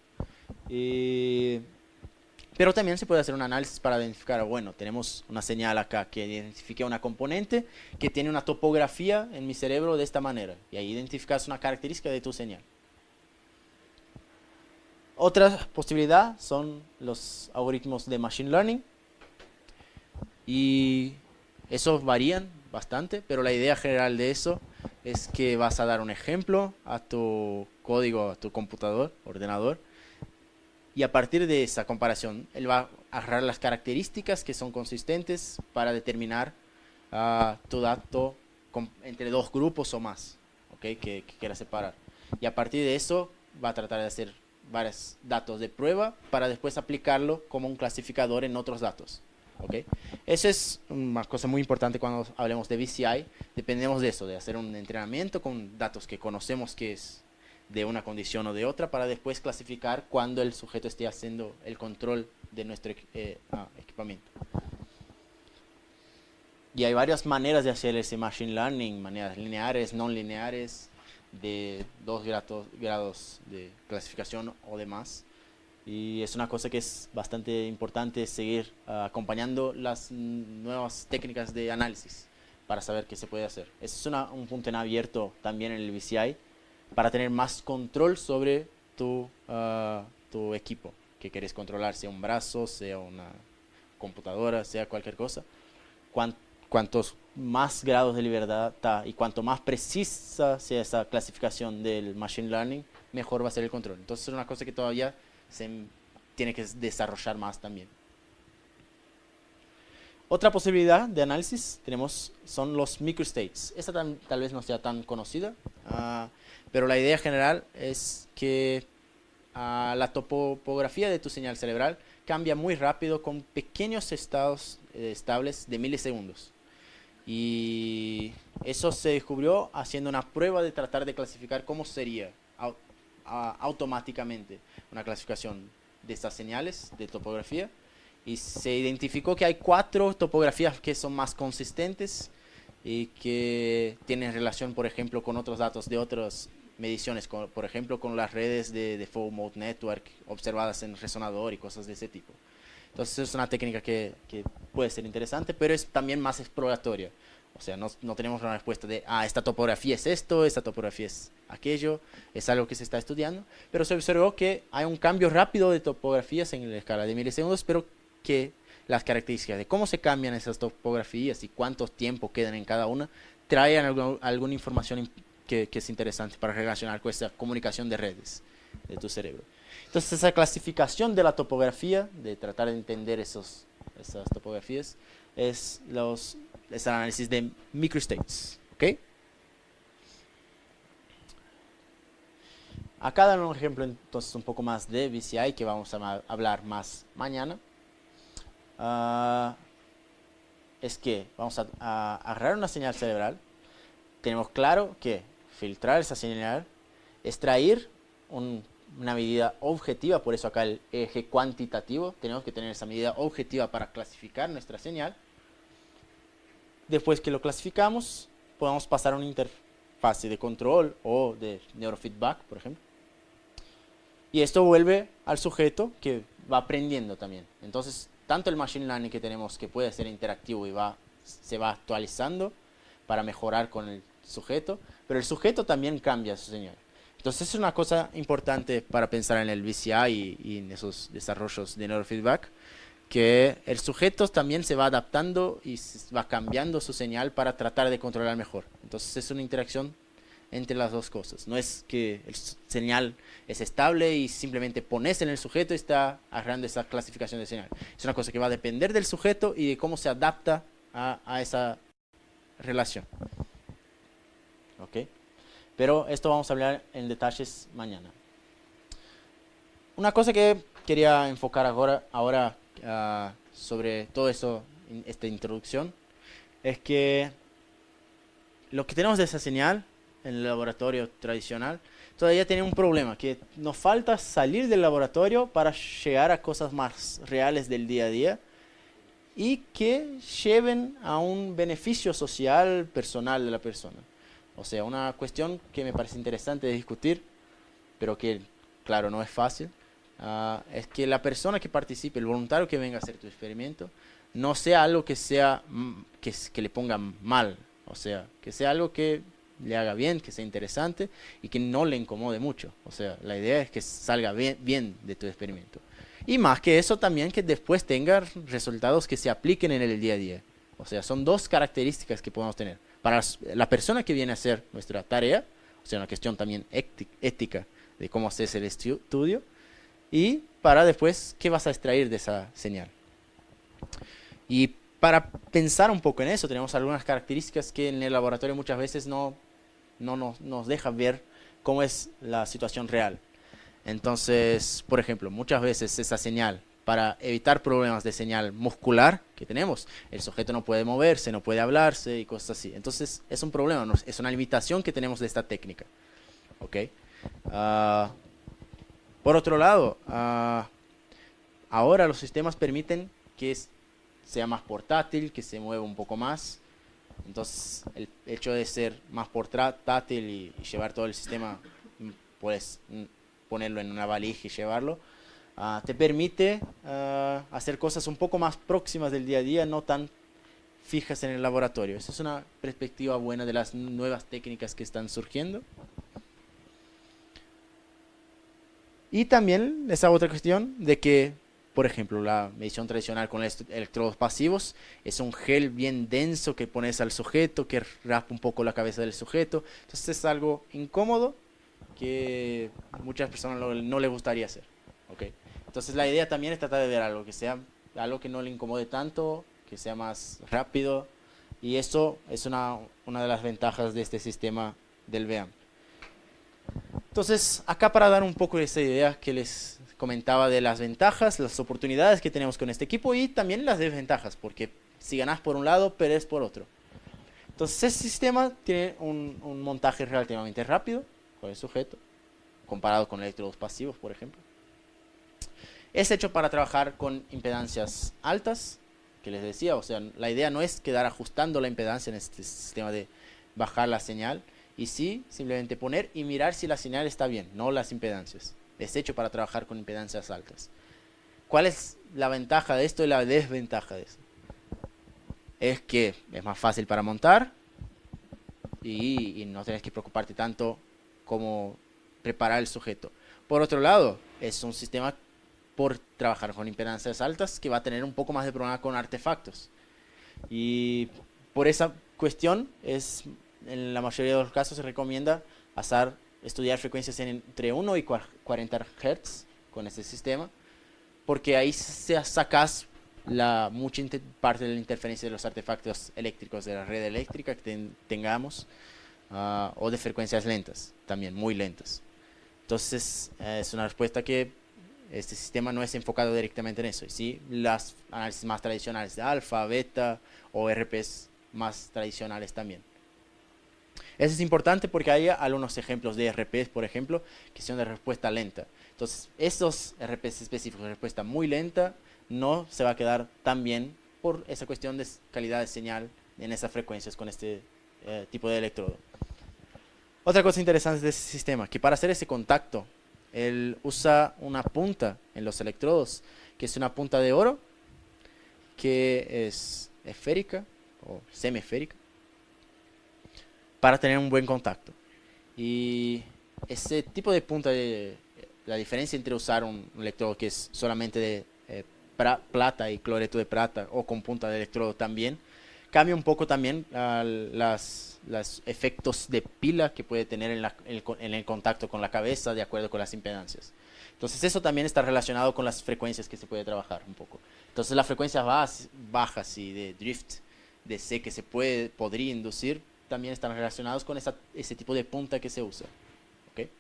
I: pero también se puede hacer un análisis para identificar, bueno, tenemos una señal acá que identifica una componente que tiene una topografía en mi cerebro de esta manera, y ahí identificas una característica de tu señal. Otra posibilidad son los algoritmos de Machine Learning, y esos varían bastante, pero la idea general de eso es que vas a dar un ejemplo a tu código, a tu computador, ordenador, y a partir de esa comparación, él va a agarrar las características que son consistentes para determinar tu dato entre dos grupos o más, ¿okay? que quiera separar. Y a partir de eso va a tratar de hacer varios datos de prueba para después aplicarlo como un clasificador en otros datos. ¿Okay? Eso es una cosa muy importante cuando hablemos de BCI. Dependemos de eso, de hacer un entrenamiento con datos que conocemos que es de una condición o de otra, para después clasificar cuando el sujeto esté haciendo el control de nuestro equipamiento. Y hay varias maneras de hacer ese machine learning, maneras lineares, no lineares, de 2 grados de clasificación o demás. Y es una cosa que es bastante importante seguir acompañando las nuevas técnicas de análisis para saber qué se puede hacer. Ese es un punto en abierto también en el BCI para tener más control sobre tu equipo que querés controlar, sea un brazo, sea una computadora, sea cualquier cosa. Cuantos más grados de libertad y cuanto más precisa sea esa clasificación del machine learning, mejor va a ser el control. Entonces es una cosa que todavía se tiene que desarrollar más también. Otra posibilidad de análisis son los microstates. Esta tal vez no sea tan conocida, pero la idea general es que la topografía de tu señal cerebral cambia muy rápido con pequeños estados estables de milisegundos. Y eso se descubrió haciendo una prueba de tratar de clasificar cómo sería automáticamente una clasificación de estas señales de topografía, y se identificó que hay 4 topografías que son más consistentes y que tienen relación, por ejemplo, con otros datos de otras mediciones, por ejemplo con las redes de Full Mode Network observadas en resonador y cosas de ese tipo. Entonces es una técnica que puede ser interesante, pero es también más exploratoria. O sea, no tenemos una respuesta de, esta topografía es esto, esta topografía es aquello, es algo que se está estudiando. Pero se observó que hay un cambio rápido de topografías en la escala de milisegundos, pero que las características de cómo se cambian esas topografías y cuánto tiempo quedan en cada una, traen alguna información que es interesante para relacionar con esa comunicación de redes de tu cerebro. Entonces esa clasificación de la topografía, de tratar de entender esas topografías, es el análisis de microstates. ¿Okay? Acá dan un ejemplo entonces un poco más de BCI que vamos a hablar más mañana. Es que vamos a agarrar una señal cerebral. Tenemos claro que filtrar esa señal, extraer una medida objetiva, por eso acá el eje cuantitativo, tenemos que tener esa medida objetiva para clasificar nuestra señal. Después que lo clasificamos, podemos pasar a una interfase de control o de neurofeedback, por ejemplo. Y esto vuelve al sujeto que va aprendiendo también. Entonces, tanto el machine learning que tenemos, que puede ser interactivo y se va actualizando para mejorar con el sujeto, pero el sujeto también cambia su señal. Entonces es una cosa importante para pensar en el BCI y en esos desarrollos de neurofeedback, que el sujeto también se va adaptando y va cambiando su señal para tratar de controlar mejor. Entonces es una interacción entre las dos cosas. No es que el señal es estable y simplemente pones en el sujeto y está agarrando esa clasificación de señal. Es una cosa que va a depender del sujeto y de cómo se adapta a esa relación. ¿Ok? Pero esto vamos a hablar en detalles mañana. Una cosa que quería enfocar ahora sobre todo eso, esta introducción, es que lo que tenemos de esa señal en el laboratorio tradicional todavía tiene un problema, que nos falta salir del laboratorio para llegar a cosas más reales del día a día y que lleven a un beneficio social, personal de la persona. O sea, una cuestión que me parece interesante de discutir, pero que, claro, no es fácil, es que la persona que participe, el voluntario que venga a hacer tu experimento, no sea algo que le ponga mal. O sea, que sea algo que le haga bien, que sea interesante y que no le incomode mucho. O sea, la idea es que salga bien de tu experimento. Y más que eso también que después tenga resultados que se apliquen en el día a día. O sea, son 2 características que podemos tener. Para la persona que viene a hacer nuestra tarea, o sea, una cuestión también ética de cómo hacer el estudio, y para después, ¿qué vas a extraer de esa señal? Y para pensar un poco en eso, tenemos algunas características que en el laboratorio muchas veces no nos dejan ver cómo es la situación real. Entonces, por ejemplo, muchas veces esa señal, para evitar problemas de señal muscular que tenemos, el sujeto no puede moverse, no puede hablarse y cosas así. Entonces, es un problema, es una limitación que tenemos de esta técnica. ¿Ok? Por otro lado, ahora los sistemas permiten que sea más portátil, que se mueva un poco más. Entonces, el hecho de ser más portátil y llevar todo el sistema, puedes ponerlo en una valija y llevarlo, te permite hacer cosas un poco más próximas del día a día, no tan fijas en el laboratorio. Esa es una perspectiva buena de las nuevas técnicas que están surgiendo. Y también esa otra cuestión de que, por ejemplo, la medición tradicional con electrodos pasivos es un gel bien denso que pones al sujeto, que raspa un poco la cabeza del sujeto. Entonces es algo incómodo que muchas personas no les gustaría hacer. ¿Okay? Entonces la idea también es tratar de ver algo que sea algo que no le incomode tanto, que sea más rápido. Y eso es una de las ventajas de este sistema del VAMP. Entonces, acá para dar un poco de esa idea que les comentaba de las ventajas, las oportunidades que tenemos con este equipo y también las desventajas, porque si ganas por un lado, perdés por otro. Entonces, este sistema tiene un montaje relativamente rápido con el sujeto, comparado con electrodos pasivos, por ejemplo. Es hecho para trabajar con impedancias altas, que les decía, o sea, la idea no es quedar ajustando la impedancia en este sistema de bajar la señal, y sí, simplemente poner y mirar si la señal está bien, no las impedancias. Es hecho para trabajar con impedancias altas. ¿Cuál es la ventaja de esto y la desventaja de esto? Es que es más fácil para montar y no tienes que preocuparte tanto como preparar el sujeto. Por otro lado, es un sistema por trabajar con impedancias altas que va a tener un poco más de problema con artefactos. Y por esa cuestión en la mayoría de los casos se recomienda estudiar frecuencias entre 1 y 40 Hz con este sistema, porque ahí sacas mucha parte de la interferencia de los artefactos eléctricos de la red eléctrica que tengamos, o de frecuencias lentas, también muy lentas. Entonces es una respuesta que este sistema no es enfocado directamente en eso, y sí las análisis más tradicionales de alfa, beta o RPs más tradicionales también. Eso es importante porque hay algunos ejemplos de RPs, por ejemplo, que son de respuesta lenta. Entonces, esos RPs específicos de respuesta muy lenta no se va a quedar tan bien por esa cuestión de calidad de señal en esas frecuencias con este tipo de electrodo. Otra cosa interesante de este sistema, que para hacer ese contacto, él usa una punta en los electrodos, que es una punta de oro, que es esférica o semiesférica, para tener un buen contacto. Y ese tipo de punta, la diferencia entre usar un electrodo que es solamente de plata y cloreto de plata, o con punta de electrodo también, cambia un poco también los efectos de pila que puede tener en el contacto con la cabeza de acuerdo con las impedancias. Entonces eso también está relacionado con las frecuencias que se puede trabajar un poco. Entonces las frecuencias bajas y de drift de C que se podría inducir también están relacionados con ese tipo de punta que se usa. ¿Okay?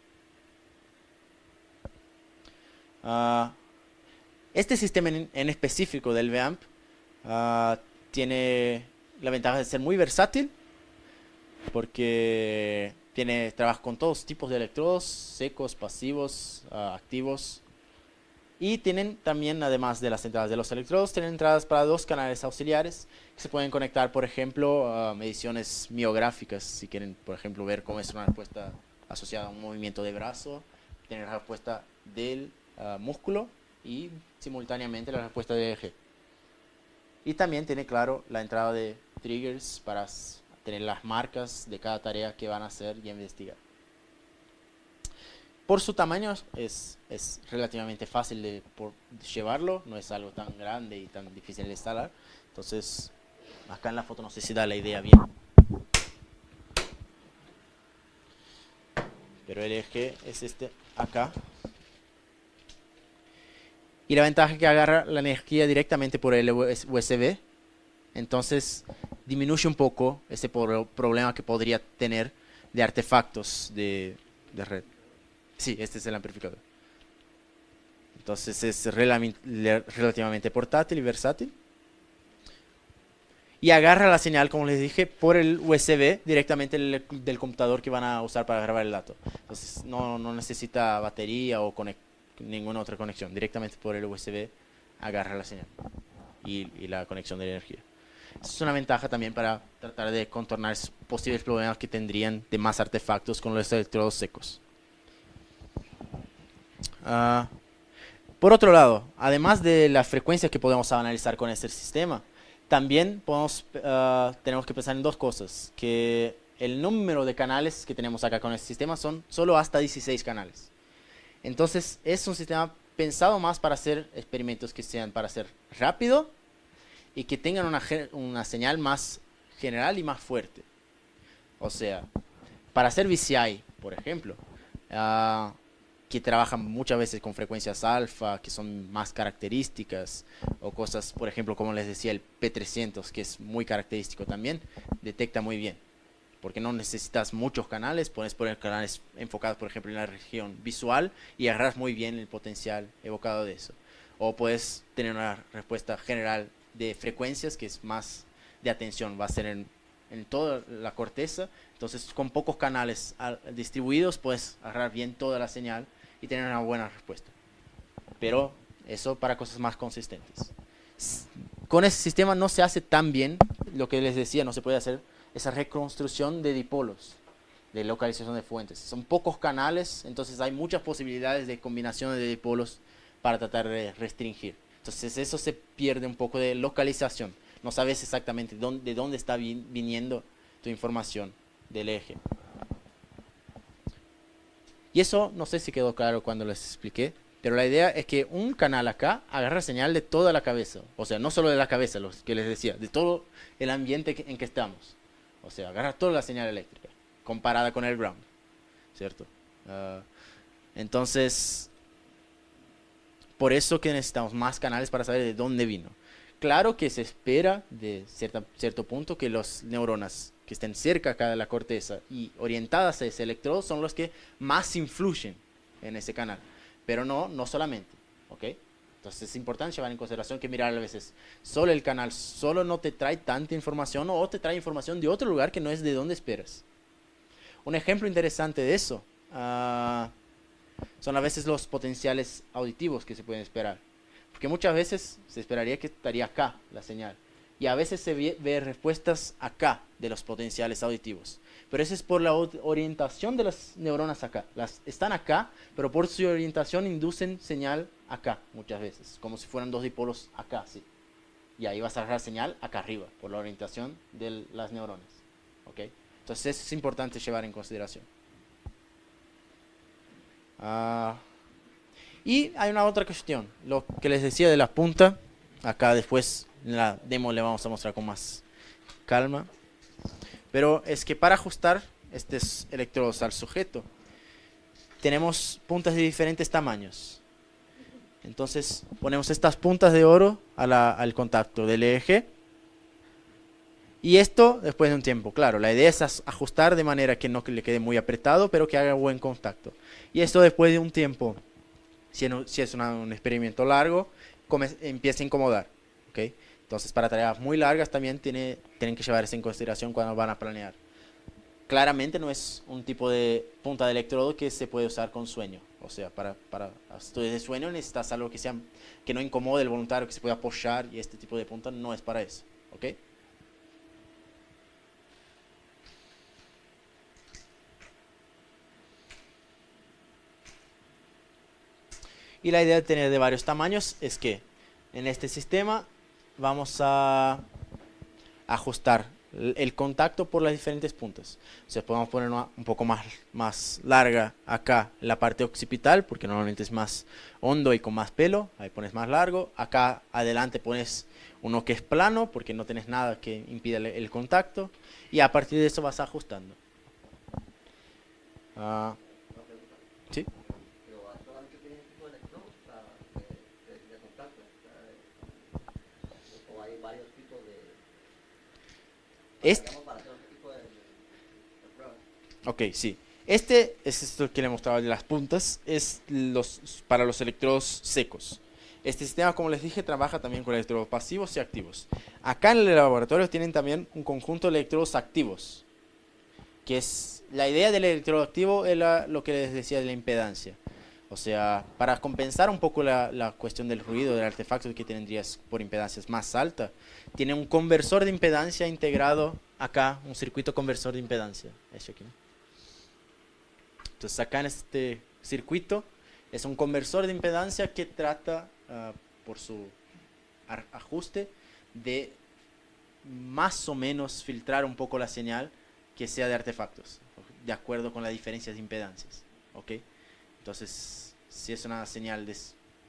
I: Este sistema en específico del VAMP tiene la ventaja de ser muy versátil, porque trabaja con todos tipos de electrodos, secos, pasivos, activos. Y tienen también, además de las entradas de los electrodos, tienen entradas para 2 canales auxiliares que se pueden conectar, por ejemplo, a mediciones miográficas. Si quieren, por ejemplo, ver cómo es una respuesta asociada a un movimiento de brazo, tener la respuesta del músculo y simultáneamente la respuesta del eje. Y también tiene, claro, la entrada de triggers para tener las marcas de cada tarea que van a hacer y investigar. Por su tamaño es relativamente fácil de llevarlo, no es algo tan grande y tan difícil de instalar. Entonces, acá en la foto no sé si da la idea bien. Pero el eje es este acá. Y la ventaja es que agarra la energía directamente por el USB. Entonces disminuye un poco ese problema que podría tener de artefactos de red. Sí, este es el amplificador. Entonces es relativamente portátil y versátil. Y agarra la señal, como les dije, por el USB directamente del computador que van a usar para grabar el dato. Entonces no necesita batería o ninguna otra conexión. Directamente por el USB agarra la señal y la conexión de energía. Esa es una ventaja también para tratar de contornar esos posibles problemas que tendrían de más artefactos con los electrodos secos. Por otro lado, además de las frecuencias que podemos analizar con este sistema, también tenemos que pensar en dos cosas. Que el número de canales que tenemos acá con este sistema son solo hasta 16 canales. Entonces es un sistema pensado más para hacer experimentos que sean para ser rápido y que tengan una señal más general y más fuerte. O sea, para hacer VCI, por ejemplo, que trabajan muchas veces con frecuencias alfa, que son más características, o cosas, por ejemplo, como les decía, el P300, que es muy característico también, detecta muy bien. Porque no necesitas muchos canales, puedes poner canales enfocados, por ejemplo, en la región visual y agarras muy bien el potencial evocado de eso. O puedes tener una respuesta general de frecuencias, que es más de atención, va a ser en toda la corteza. Entonces, con pocos canales distribuidos, puedes agarrar bien toda la señal y tener una buena respuesta. Pero eso para cosas más consistentes. Con ese sistema no se hace tan bien, lo que les decía, no se puede hacer esa reconstrucción de dipolos, de localización de fuentes. Son pocos canales, entonces hay muchas posibilidades de combinaciones de dipolos para tratar de restringir. Entonces eso se pierde un poco de localización. No sabes exactamente de dónde está viniendo tu información del eje. Y eso no sé si quedó claro cuando les expliqué, pero la idea es que un canal acá agarra señal de toda la cabeza. O sea, no solo de la cabeza, lo que les decía, de todo el ambiente en que estamos. O sea, agarra toda la señal eléctrica comparada con el ground, ¿cierto? Entonces, por eso que necesitamos más canales para saber de dónde vino. Claro que se espera de cierto punto que las neuronas que estén cerca acá de la corteza y orientadas a ese electrodo son los que más influyen en ese canal. Pero no solamente, ¿ok? Entonces es importante llevar en consideración que mirar a veces solo el canal solo no te trae tanta información o te trae información de otro lugar que no es de donde esperas. Un ejemplo interesante de eso son a veces los potenciales auditivos que se pueden esperar. Porque muchas veces se esperaría que estaría acá la señal. Y a veces se ve respuestas acá de los potenciales auditivos. Pero eso es por la orientación de las neuronas acá. Están acá, pero por su orientación inducen señal acá muchas veces. Como si fueran dos dipolos acá, sí. Y ahí vas a agarrar señal acá arriba, por la orientación de las neuronas. ¿Ok? Entonces eso es importante llevar en consideración. Y hay una otra cuestión. Lo que les decía de la punta. Acá después en la demo le vamos a mostrar con más calma. Pero es que para ajustar estos electrodos al sujeto, tenemos puntas de diferentes tamaños. Entonces ponemos estas puntas de oro al contacto del eje. Y esto después de un tiempo, claro, la idea es ajustar de manera que no le quede muy apretado, pero que haga buen contacto. Y esto después de un tiempo, si es un experimento largo, empieza a incomodar. ¿Okay? Entonces para tareas muy largas también tienen que llevar eso en consideración cuando van a planear. Claramente no es un tipo de punta de electrodo que se puede usar con sueño. O sea, para estudios de sueño necesitas algo que no incomode el voluntario, que se pueda apoyar, y este tipo de punta no es para eso. ¿Ok? Y la idea de tener de varios tamaños es que en este sistema vamos a ajustar el contacto por las diferentes puntas. O sea, podemos poner una un poco más larga acá en la parte occipital, porque normalmente es más hondo y con más pelo. Ahí pones más largo. Acá adelante pones uno que es plano, porque no tenés nada que impida el contacto. Y a partir de eso vas ajustando. ¿Sí?
J: hay varios tipos de...
I: Este,
J: Para hacer otro tipo de pruebas.
I: ok, sí. Este es esto que le mostraba de las puntas, es para los electrodos secos. Este sistema, como les dije, trabaja también con electrodos pasivos y activos. Acá en el laboratorio tienen también un conjunto de electrodos activos, que es la idea del electrodo activo es lo que les decía de la impedancia. O sea, para compensar un poco la cuestión del ruido del artefacto que tendrías por impedancias más alta, tiene un conversor de impedancia integrado acá, un circuito conversor de impedancia. Este aquí, ¿no? Entonces acá en este circuito es un conversor de impedancia que trata por su ajuste de más o menos filtrar un poco la señal que sea de artefactos, de acuerdo con las diferencias de impedancias. ¿Ok? Entonces, si es una señal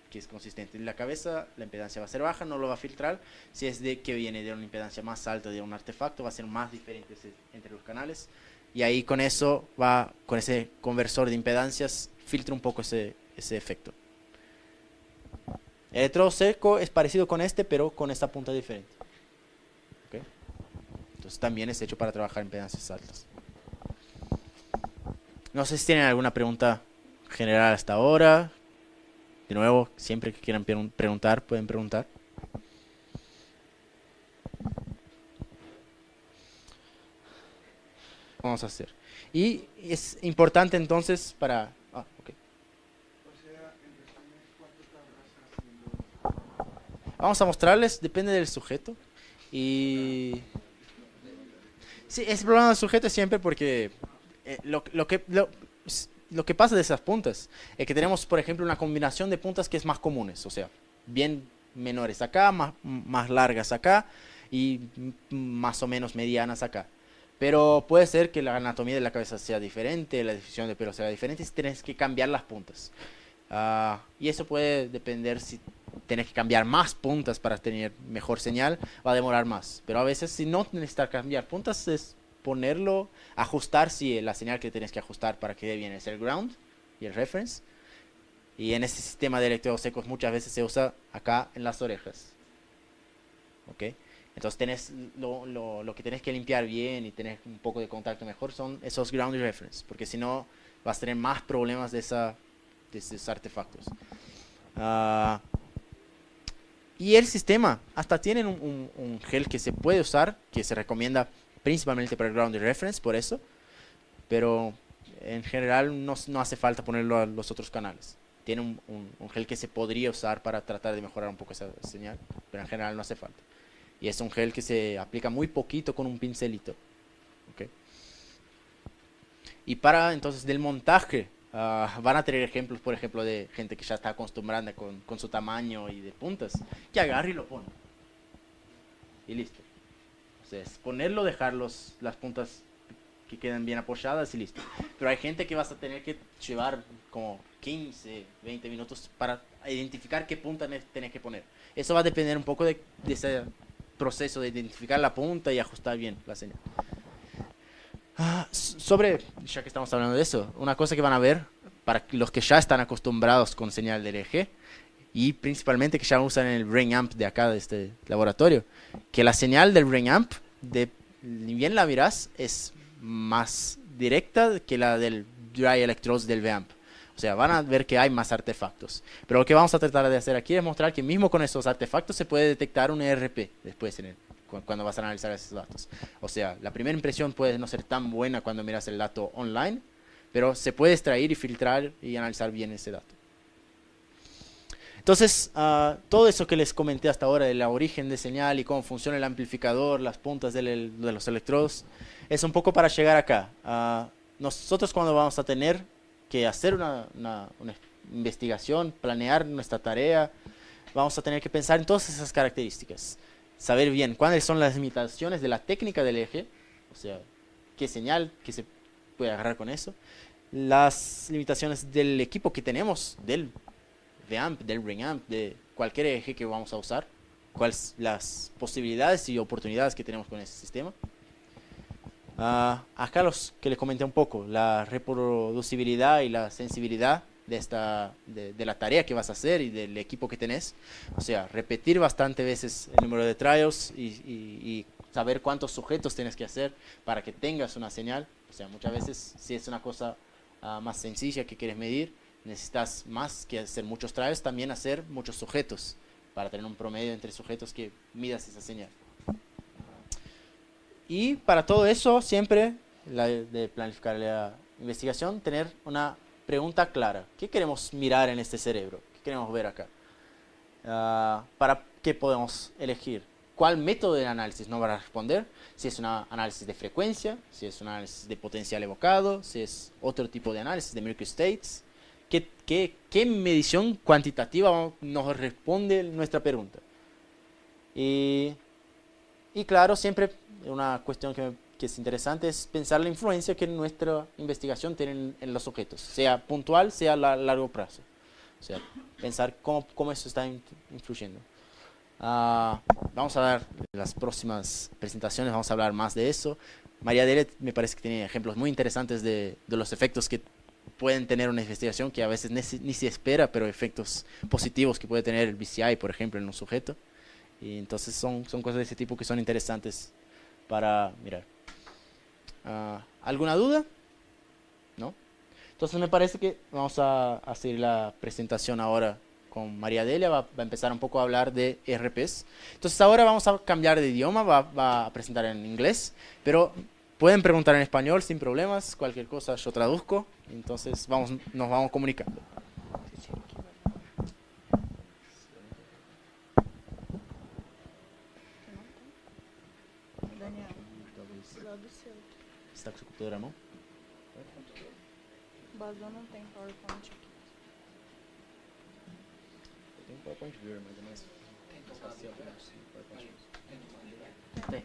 I: que es consistente en la cabeza, la impedancia va a ser baja, no lo va a filtrar. Si es de que viene de una impedancia más alta de un artefacto, va a ser más diferente entre los canales. Y ahí con eso con ese conversor de impedancias, filtra un poco ese efecto. El electrodo seco es parecido con este, pero con esta punta diferente. ¿Okay? Entonces también es hecho para trabajar en impedancias altas. No sé si tienen alguna pregunta general hasta ahora. De nuevo, siempre que quieran preguntar, pueden preguntar. Vamos a hacer. Y es importante entonces para... okay. Vamos a mostrarles, depende del sujeto. Y... sí, es el problema del sujeto siempre porque lo que pasa de esas puntas es que tenemos, por ejemplo, una combinación de puntas que es más comunes, o sea, bien menores acá, más largas acá y más o menos medianas acá. Pero puede ser que la anatomía de la cabeza sea diferente, la distribución de pelo sea diferente y tienes que cambiar las puntas. Y eso puede depender si tienes que cambiar más puntas para tener mejor señal, va a demorar más. Pero a veces si no necesitas cambiar puntas es ponerlo, ajustar si la señal que tienes que ajustar para que dé bien es el ground y el reference. Y en este sistema de electrodos secos muchas veces se usa acá en las orejas. ¿Ok? Entonces tenés lo que tenés que limpiar bien y tener un poco de contacto mejor son esos ground y reference, porque si no vas a tener más problemas de esos artefactos. Y el sistema hasta tienen un gel que se puede usar, que se recomienda principalmente para el ground y reference, por eso, pero en general no hace falta ponerlo a los otros canales. Tiene un gel que se podría usar para tratar de mejorar un poco esa señal, pero en general no hace falta. Y es un gel que se aplica muy poquito con un pincelito. ¿Okay? Y para entonces del montaje, van a tener ejemplos, por ejemplo, de gente que ya está acostumbrada con su tamaño y de puntas, que agarra y lo pone. Y listo. O sea, es ponerlo, dejar las puntas que queden bien apoyadas y listo. Pero hay gente que vas a tener que llevar como 15, 20 minutos para identificar qué punta tenés que poner. Eso va a depender un poco de ese proceso de identificar la punta y ajustar bien la señal. Ya que estamos hablando de eso, una cosa que van a ver para los que ya están acostumbrados con señal del eje y principalmente que ya usan el Brain Amp de acá de este laboratorio, que la señal del Brain Amp, ni bien la mirás, es más directa que la del Dry Electrodes del V-Amp. O sea, van a ver que hay más artefactos. Pero lo que vamos a tratar de hacer aquí es mostrar que mismo con esos artefactos se puede detectar un ERP después cuando vas a analizar esos datos. O sea, la primera impresión puede no ser tan buena cuando miras el dato online, pero se puede extraer y filtrar y analizar bien ese dato. Entonces, todo eso que les comenté hasta ahora del origen de señal y cómo funciona el amplificador, las puntas de los electrodos, es un poco para llegar acá. Nosotros cuando vamos a tener que hacer una investigación, planear nuestra tarea, vamos a tener que pensar en todas esas características. Saber bien cuáles son las limitaciones de la técnica del eje, o sea, qué señal que se puede agarrar con eso, las limitaciones del equipo que tenemos, del V-Amp, del Ring Amp, de cualquier eje que vamos a usar, cuáles las posibilidades y oportunidades que tenemos con ese sistema. Acá los que les comenté un poco, la reproducibilidad y la sensibilidad de la tarea que vas a hacer y del equipo que tenés. O sea, repetir bastante veces el número de trials y saber cuántos sujetos tienes que hacer para que tengas una señal. O sea, muchas veces si es una cosa más sencilla que quieres medir, necesitas más que hacer muchos trials, también hacer muchos sujetos para tener un promedio entre sujetos que midas esa señal. Y para todo eso, siempre, de planificar la investigación, tener una pregunta clara. ¿Qué queremos mirar en este cerebro? ¿Qué queremos ver acá? ¿Para qué podemos elegir? ¿Cuál método de análisis nos va a responder? Si es un análisis de frecuencia, si es un análisis de potencial evocado, si es otro tipo de análisis de Merkle States. ¿Qué medición cuantitativa nos responde nuestra pregunta? Y claro, siempre una cuestión que es interesante es pensar la influencia que nuestra investigación tiene en los objetos, sea puntual, sea a largo plazo. O sea, pensar cómo eso está influyendo. Vamos a dar las próximas presentaciones, vamos a hablar más de eso. María Dele me parece que tiene ejemplos muy interesantes de los efectos que pueden tener una investigación que a veces ni se espera, pero efectos positivos que puede tener el BCI, por ejemplo, en un sujeto. Y entonces son cosas de ese tipo que son interesantes para mirar. ¿Alguna duda? ¿No? Entonces me parece que vamos a hacer la presentación ahora con María Delia. Va a empezar un poco a hablar de ERPs. Entonces ahora vamos a cambiar de idioma, va a presentar en inglés, pero pueden preguntar en español sin problemas, cualquier cosa yo traduzco. Entonces nos vamos comunicando. Está com a sua computadora na mão?
D: Bazou não tem PowerPoint aqui.
I: Eu tenho um PowerPoint Viewer, mas é mais espacial para PowerPoint. Tem.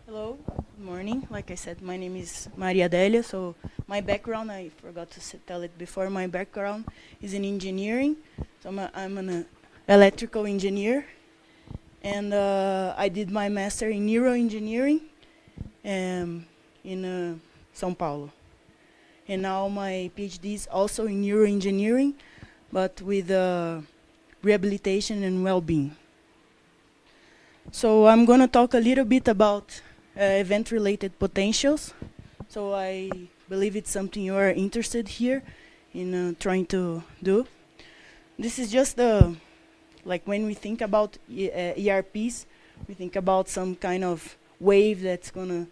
D: Hello, good morning. Like I said, my name is Maria Delia. So my background, I forgot to tell it before, my background is in engineering. So I'm an electrical engineer. And I did my master in neuroengineering in São Paulo. And now my PhD is also in neuroengineering, but with rehabilitation and well-being. So I'm going to talk a little bit about event-related potentials. So I believe it's something you are interested here in trying to do. This is just like when we think about ERPs, we think about some kind of wave that's going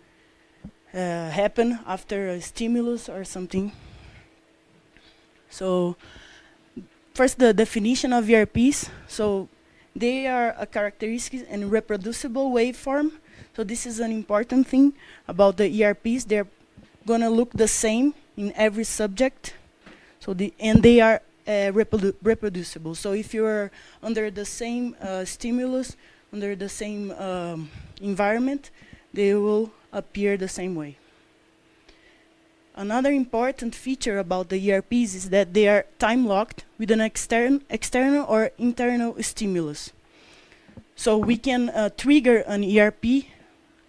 D: to happen after a stimulus or something. So first, the definition of ERPs. So they are a characteristic and reproducible waveform. So this is an important thing about the ERPs. They're going to look the same in every subject. So and they are reproducible. So if you're under the same stimulus, under the same environment, they will appear the same way. Another important feature about the ERPs is that they are time-locked with an external or internal stimulus. So we can trigger an ERP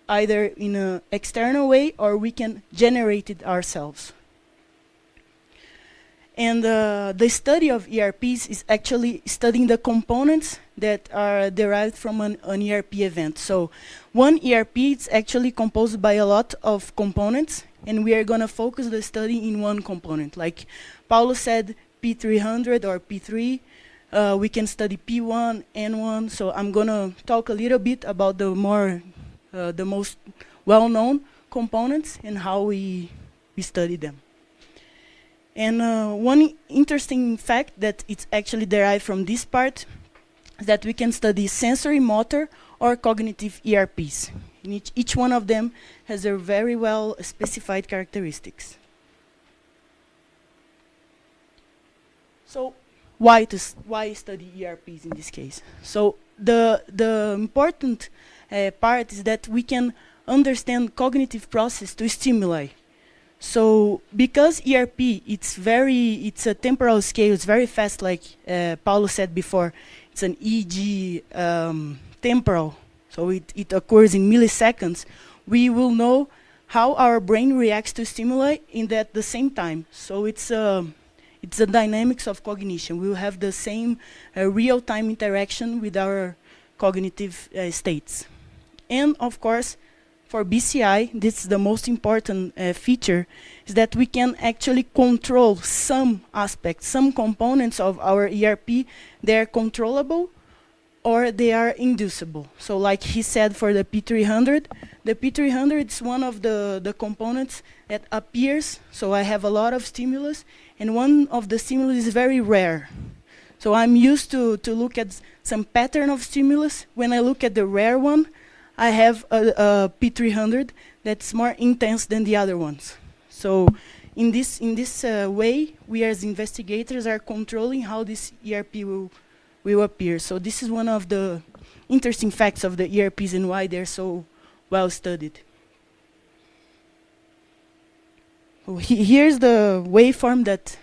D: either in an external way or we can generate it ourselves. And the study of ERPs is actually studying the components that are derived from an ERP event. So one ERP is actually composed by a lot of components, and we are going to focus the study in one component. Like Paulo said, P300 or P3. We can study P1, N1. So I'm going to talk a little bit about the most well-known components and how we study them. And one interesting fact that it's actually derived from this part is that we can study sensory, motor, or cognitive ERPs. And each one of them has their very well specified characteristics. So why study ERPs in this case? So the important part is that we can understand cognitive process to stimuli. So because ERP, it's a temporal scale, it's very fast, like Paulo said before. It's an EEG temporal, so it occurs in milliseconds. We will know how our brain reacts to stimuli at the same time. So it's a dynamics of cognition. We will have the same real-time interaction with our cognitive states. And of course, for BCI, this is the most important feature, is that we can actually control some aspects, some components of our ERP. They are controllable or they are inducible. So like he said for the P300 is one of the components that appears. So I have a lot of stimulus, and one of the stimulus is very rare. So I'm used to look at some pattern of stimulus. When I look at the rare one, I have a P300 that's more intense than the other ones. So in this way, we as investigators are controlling how this ERP will appear. So this is one of the interesting facts of the ERPs and why they're so well studied. So here's the waveform that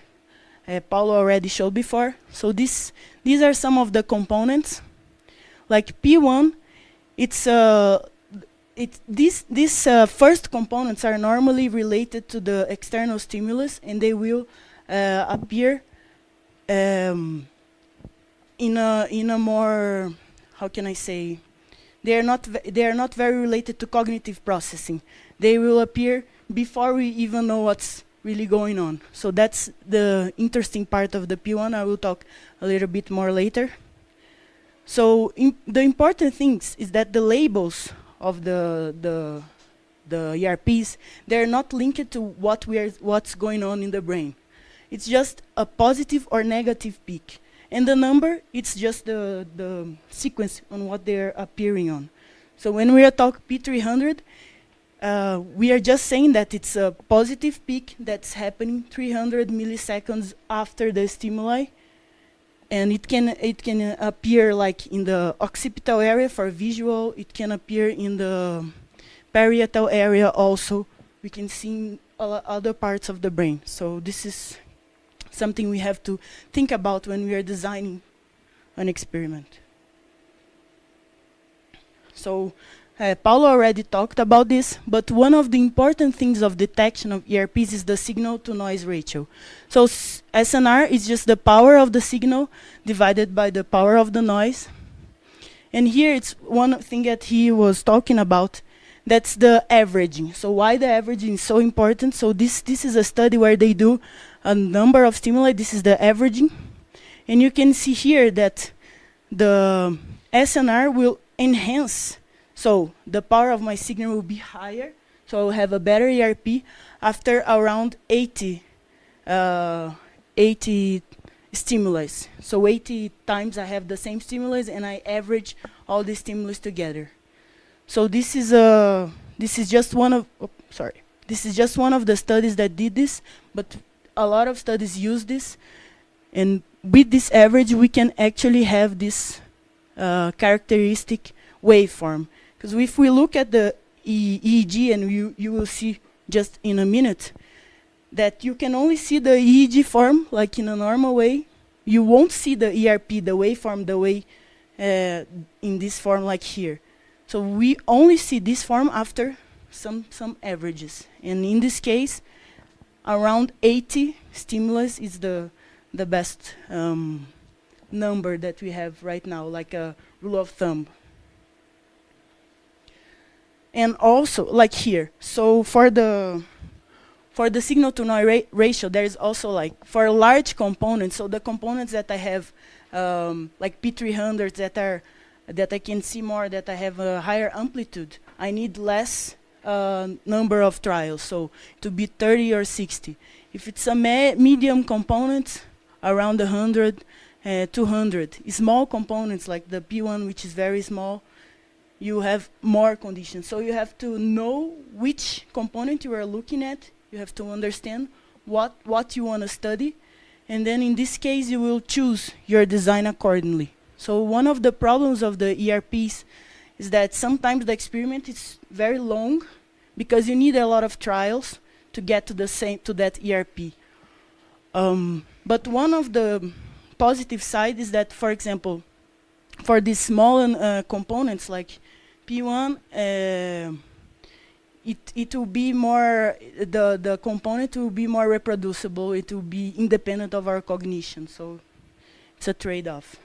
D: Paulo already showed before. So these are some of the components. Like P1, these first components are normally related to the external stimulus, and they will appear in a more, how can I say? They are not very related to cognitive processing. They will appear before we even know what's really going on. So that's the interesting part of the P1. I will talk a little bit more later. So the important things is that the labels of the ERPs, they're not linked to what's going on in the brain. It's just a positive or negative peak. And the number, it's just the sequence on what they're appearing on. So when we are talking P300, we are just saying that it's a positive peak that's happening 300 milliseconds after the stimuli. And it can appear like in the occipital area for visual. It can appear in the parietal area also. We can see in other parts of the brain. So this is something we have to think about when we are designing an experiment. So Paulo already talked about this, but one of the important things of detection of ERPs is the signal-to-noise ratio. So SNR is just the power of the signal divided by the power of the noise. And here it's one thing that he was talking about, that's the averaging. So why the averaging is so important? So this is a study where they do a number of stimuli. This is the averaging. And you can see here that the SNR will enhance. So the power of my signal will be higher, so I'll have a better ERP after around 80 stimulus. So 80 times I have the same stimulus and I average all the stimulus together. So this is just one of the studies that did this, but a lot of studies use this, and with this average we can actually have this characteristic waveform. Because if we look at the EEG, and you will see just in a minute, that you can only see the EEG form like in a normal way. You won't see the ERP, the waveform, the way in this form like here. So we only see this form after some averages. And in this case, around 80 stimulus is the best number that we have right now, like a rule of thumb. And also, like here, so for the signal to noise ratio, there is also like for large components. So the components that I have, like P300s that I can see more, that I have a higher amplitude, I need less number of trials. So to be 30 or 60. If it's a medium component, around 100, 200. Small components like the P1, which is very small, you have more conditions. So you have to know which component you are looking at. You have to understand what you want to study. And then in this case, you will choose your design accordingly. So one of the problems of the ERPs is that sometimes the experiment is very long because you need a lot of trials to get to that ERP. But one of the positive side is that, for example, for these small components like P1, it will be more, the component will be more reproducible, it will be independent of our cognition, so it's a trade-off.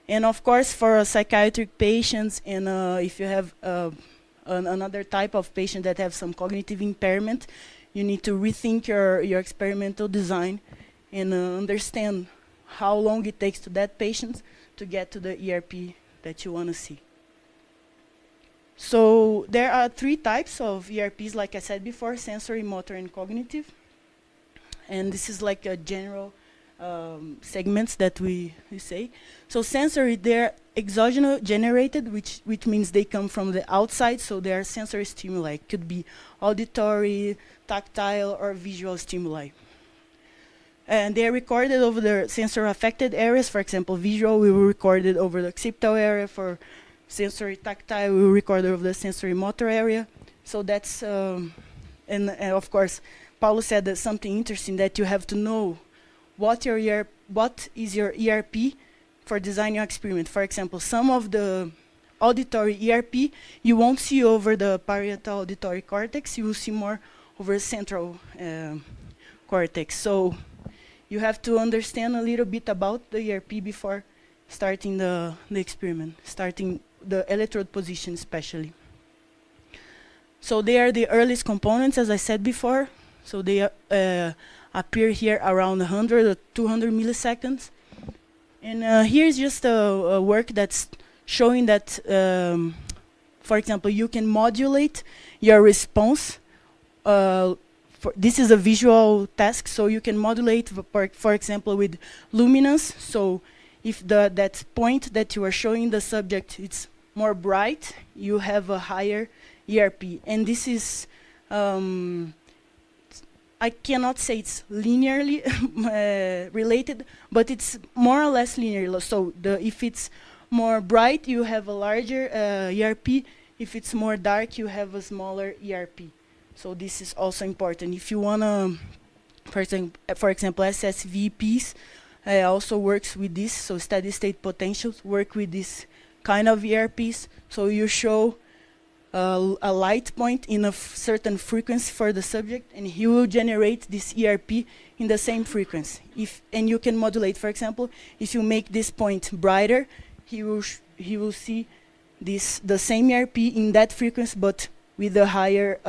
D: And of course, for psychiatric patients, and if you have another type of patient that have some cognitive impairment, you need to rethink your experimental design and understand how long it takes to that patient to get to the ERP that you want to see. So there are 3 types of ERPs, like I said before: sensory, motor, and cognitive. And this is like a general segments that we say. So sensory, they're exogenous generated, which means they come from the outside, so they are sensory stimuli. It could be auditory, tactile, or visual stimuli. And they are recorded over the sensor affected areas. For example, visual, we will record it over the occipital area. For sensory tactile, we will record it over the sensory motor area. So that's, and of course, Paulo said that something interesting, that you have to know what is your ERP for designing your experiment. For example, some of the auditory ERP you won't see over the parietal auditory cortex, you will see more over central cortex. So you have to understand a little bit about the ERP before starting the experiment, starting the electrode position especially. So they are the earliest components, as I said before. So they appear here around 100 or 200 milliseconds. And here's just a work that's showing that, for example, you can modulate your response. This is a visual task, so you can modulate, for example, with luminance. So if that point that you are showing the subject, it's more bright, you have a higher ERP. And this is, I cannot say it's linearly related, but it's more or less linear. So if it's more bright, you have a larger ERP. If it's more dark, you have a smaller ERP. So this is also important. If you want to, for example, SSVPs also works with this. So steady state potentials work with this kind of ERPs. So you show a light point in a certain frequency for the subject, and he will generate this ERP in the same frequency. And you can modulate, for example, if you make this point brighter, he will see the same ERP in that frequency, but with a higher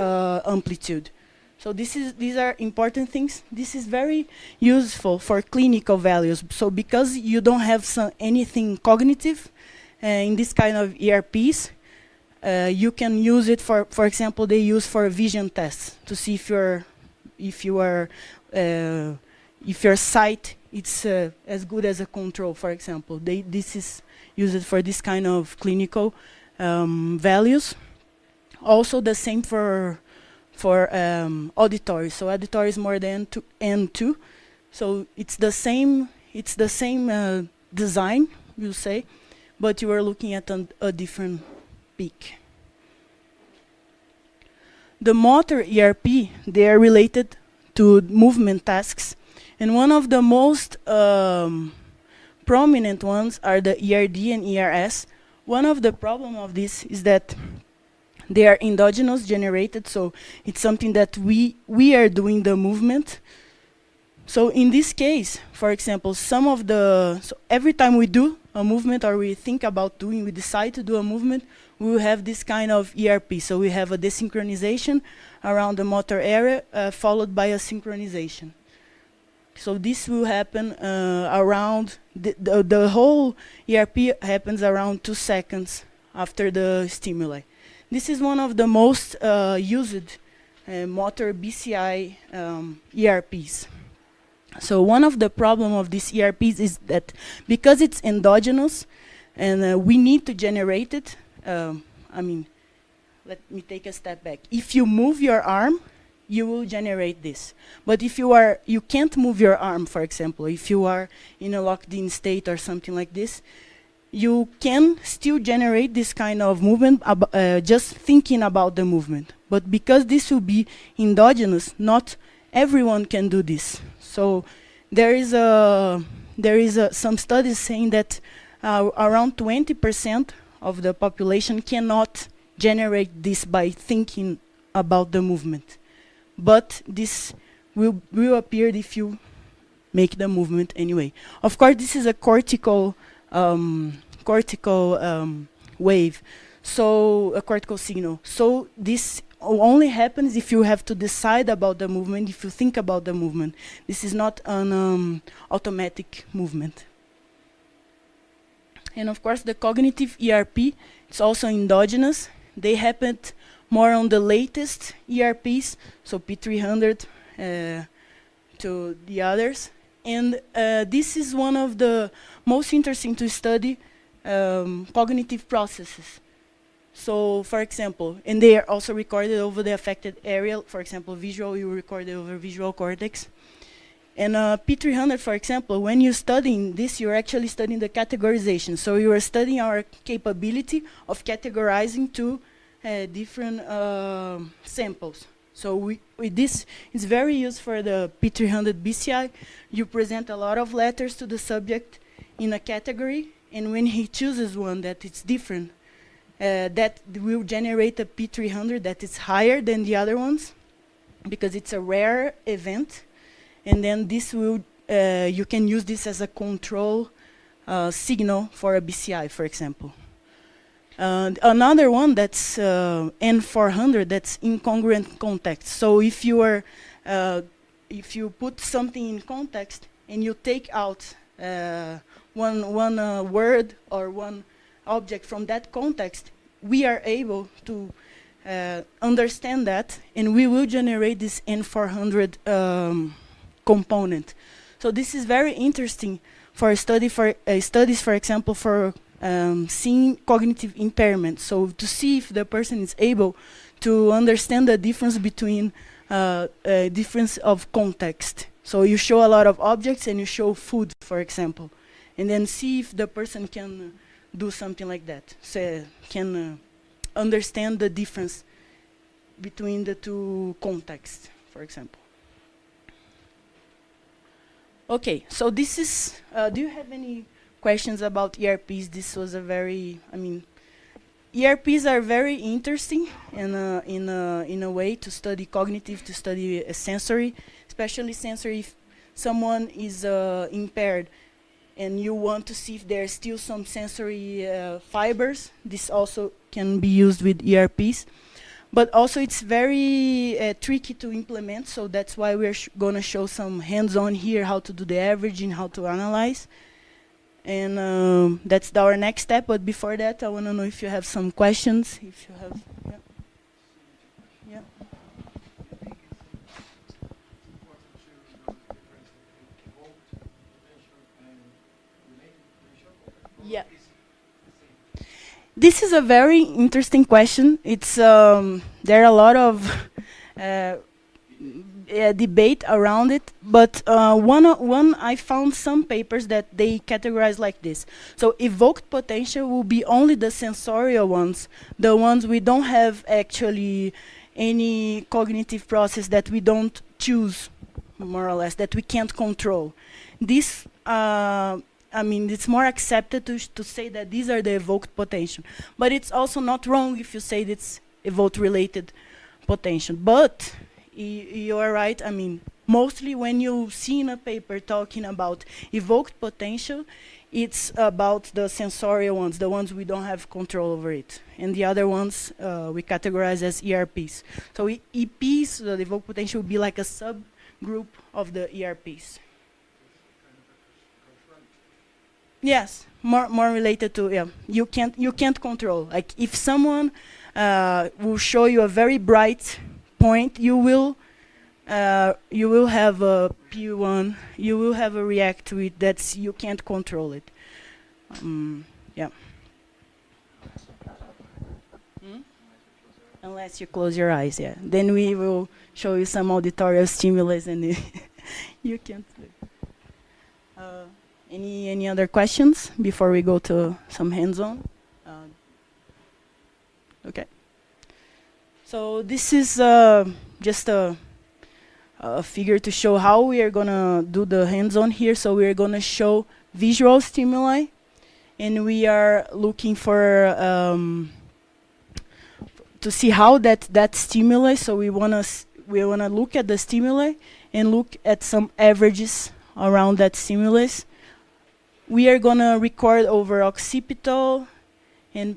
D: amplitude. So these are important things. This is very useful for clinical values. So because you don't have anything cognitive in this kind of ERPs, you can use it for example, they use for vision tests to see if your sight it's as good as a control. For example, this is used for this kind of clinical values. Also, the same for auditory. So auditory is more than N2. So it's the same design, you say, but you are looking at a different peak. The motor ERP, they are related to movement tasks. And one of the most prominent ones are the ERD and ERS. One of the problem of this is that they are endogenous generated, so it's something that we are doing the movement. So in this case, for example, so every time we do a movement or we think about doing, we decide to do a movement, we will have this kind of ERP. So we have a desynchronization around the motor area followed by a synchronization. So this will happen around, the whole ERP happens around 2 seconds after the stimuli. This is one of the most used motor BCI ERPs. So one of the problem of these ERPs is that because it's endogenous and we need to generate it, let me take a step back. If you move your arm, you will generate this. But if you can't move your arm, for example, if you are in a locked-in state or something like this, you can still generate this kind of movement just thinking about the movement. But because this will be endogenous, not everyone can do this. So there is some studies saying that around 20% of the population cannot generate this by thinking about the movement. But this will appear if you make the movement anyway. Of course, this is a cortical wave, so a cortical signal. So this only happens if you have to decide about the movement, if you think about the movement. This is not an automatic movement. And of course, the cognitive ERP, it's also endogenous. They happened more on the latest ERPs, so P300 to the others. And this is one of the most interesting to study cognitive processes. So, for example, and they are also recorded over the affected area. For example, visual, you record it over visual cortex. And P300, for example, when you're studying this, you're actually studying the categorization. So you are studying our capability of categorizing two different samples. So with this, it's very used for the P300 BCI. You present a lot of letters to the subject in a category, and when he chooses one that is different, that will generate a P300 that is higher than the other ones, because it's a rare event. And then this will, you can use this as a control signal for a BCI, for example. Another one that's N400, that's incongruent context. So if you are, if you put something in context and you take out one word or one object from that context, we are able to understand that, and we will generate this N400 component. So this is very interesting for studies, for example, for seeing cognitive impairment. So to see if the person is able to understand the difference between difference of context. So you show a lot of objects and you show food, for example, and then see if the person can do something like that. So can understand the difference between the two contexts, for example. Okay, so this is, do you have any questions about ERPs? This was a very, ERPs are very interesting in a way to study cognitive, to study sensory, especially sensory if someone is impaired and you want to see if there are still some sensory fibers. This also can be used with ERPs. But also it's very tricky to implement, so that's why we're going to show some hands-on here, how to do the averaging, how to analyze. And that's our next step, but before that, I want to know if you have some questions. If you have, yeah. Yeah. This is a very interesting question. It's there are a lot of debate around it, but one I found some papers that they categorize like this. So evoked potential will be only the sensorial ones, the ones we don't have actually any cognitive process that we don't choose, more or less, that we can't control. This I mean, it's more accepted to say that these are the evoked potential. But it's also not wrong if you say it's evoked-related potential. But you are right. I mean, mostly when you see in a paper talking about evoked potential, it's about the sensorial ones, the ones we don't have control over it. And the other ones we categorize as ERPs. So EPs, the evoked potential, will be like a subgroup of the ERPs. Yes, more related to, yeah, you can't control. Like if someone will show you a very bright point, you will have a P1, you will have a react to it that's, you can't control it. Yeah. Unless you close your eyes, yeah. Then we will show you some auditorial stimulus and you can't do it. Any other questions before we go to some hands-on? Okay. So this is just a figure to show how we are gonna do the hands-on here. So we are gonna show visual stimuli, and we are looking for to see how that stimuli. So we wanna look at the stimuli and look at some averages around that stimulus. We are gonna record over occipital and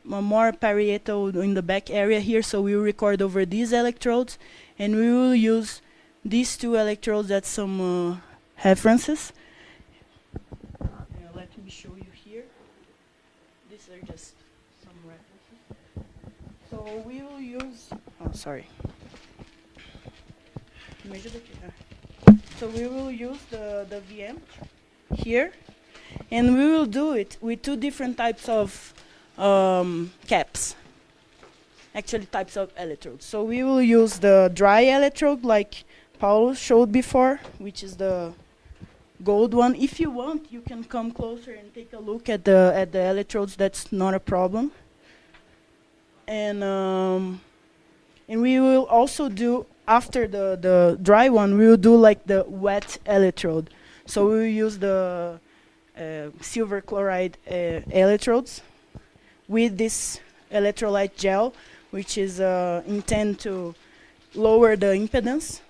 D: more parietal in the back area here. So we will record over these electrodes, and we will use these two electrodes as some references. Let me show you here. These are just some references. So we will use, oh sorry. So we will use the VM here, and we will do it with two different types of caps, actually types of electrodes. So we will use the dry electrode like Paulo showed before, which is the gold one. If you want, you can come closer and take a look at the electrodes. That's not a problem. And we will also do, after the dry one, we will do like the wet electrode. So we will use the silver chloride electrodes with this electrolyte gel, which is intended to lower the impedance.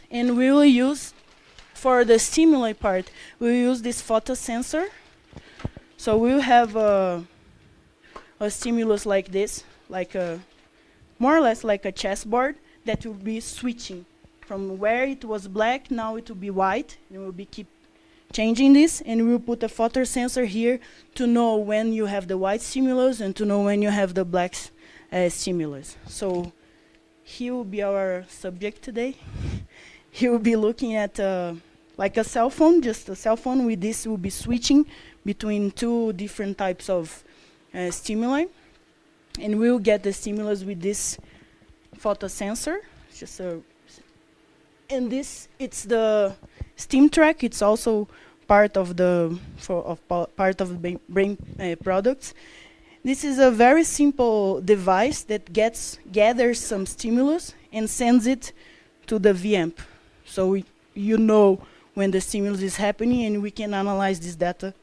D: And we will use, for the stimuli part, we will use this photosensor. So we will have a stimulus like this, like more or less like a chessboard that will be switching from where it was black, now it will be white, and we'll be keep changing this, and we'll put a photosensor here to know when you have the white stimulus and to know when you have the black stimulus. So he will be our subject today. He will be looking at like a cell phone, just a cell phone. With this, we'll be switching between two different types of stimuli, and we'll get the stimulus with this photosensor. It's just a, and this, it's the steam track. It's also part of the part of the brain products. This is a very simple device that gathers some stimulus and sends it to the VAMP. So you know when the stimulus is happening, and we can analyze this data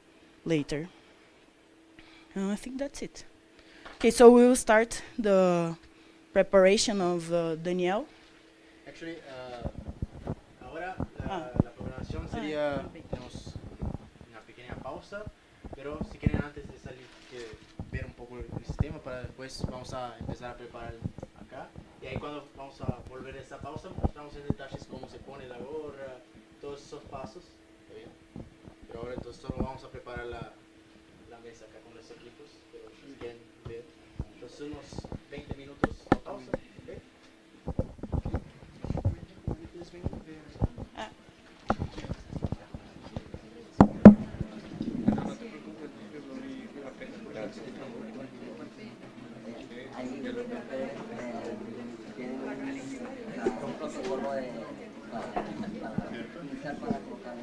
D: later. I think that's it. Okay, so we will start the preparation of Daniel.
I: Actually, ahora la programación sería, tenemos una pequeña pausa, pero si quieren antes de salir, ver un poco el sistema, para después vamos a empezar a preparar acá, y ahí cuando vamos a volver a esa pausa mostramos en detalles cómo se pone la gorra, todos esos pasos, ¿está bien? Pero ahora entonces solo vamos a preparar la mesa acá con los equipos, pero si quieren ver, entonces unos 20 minutos de pausa.
J: Hay un protocolo para utilizar para colocar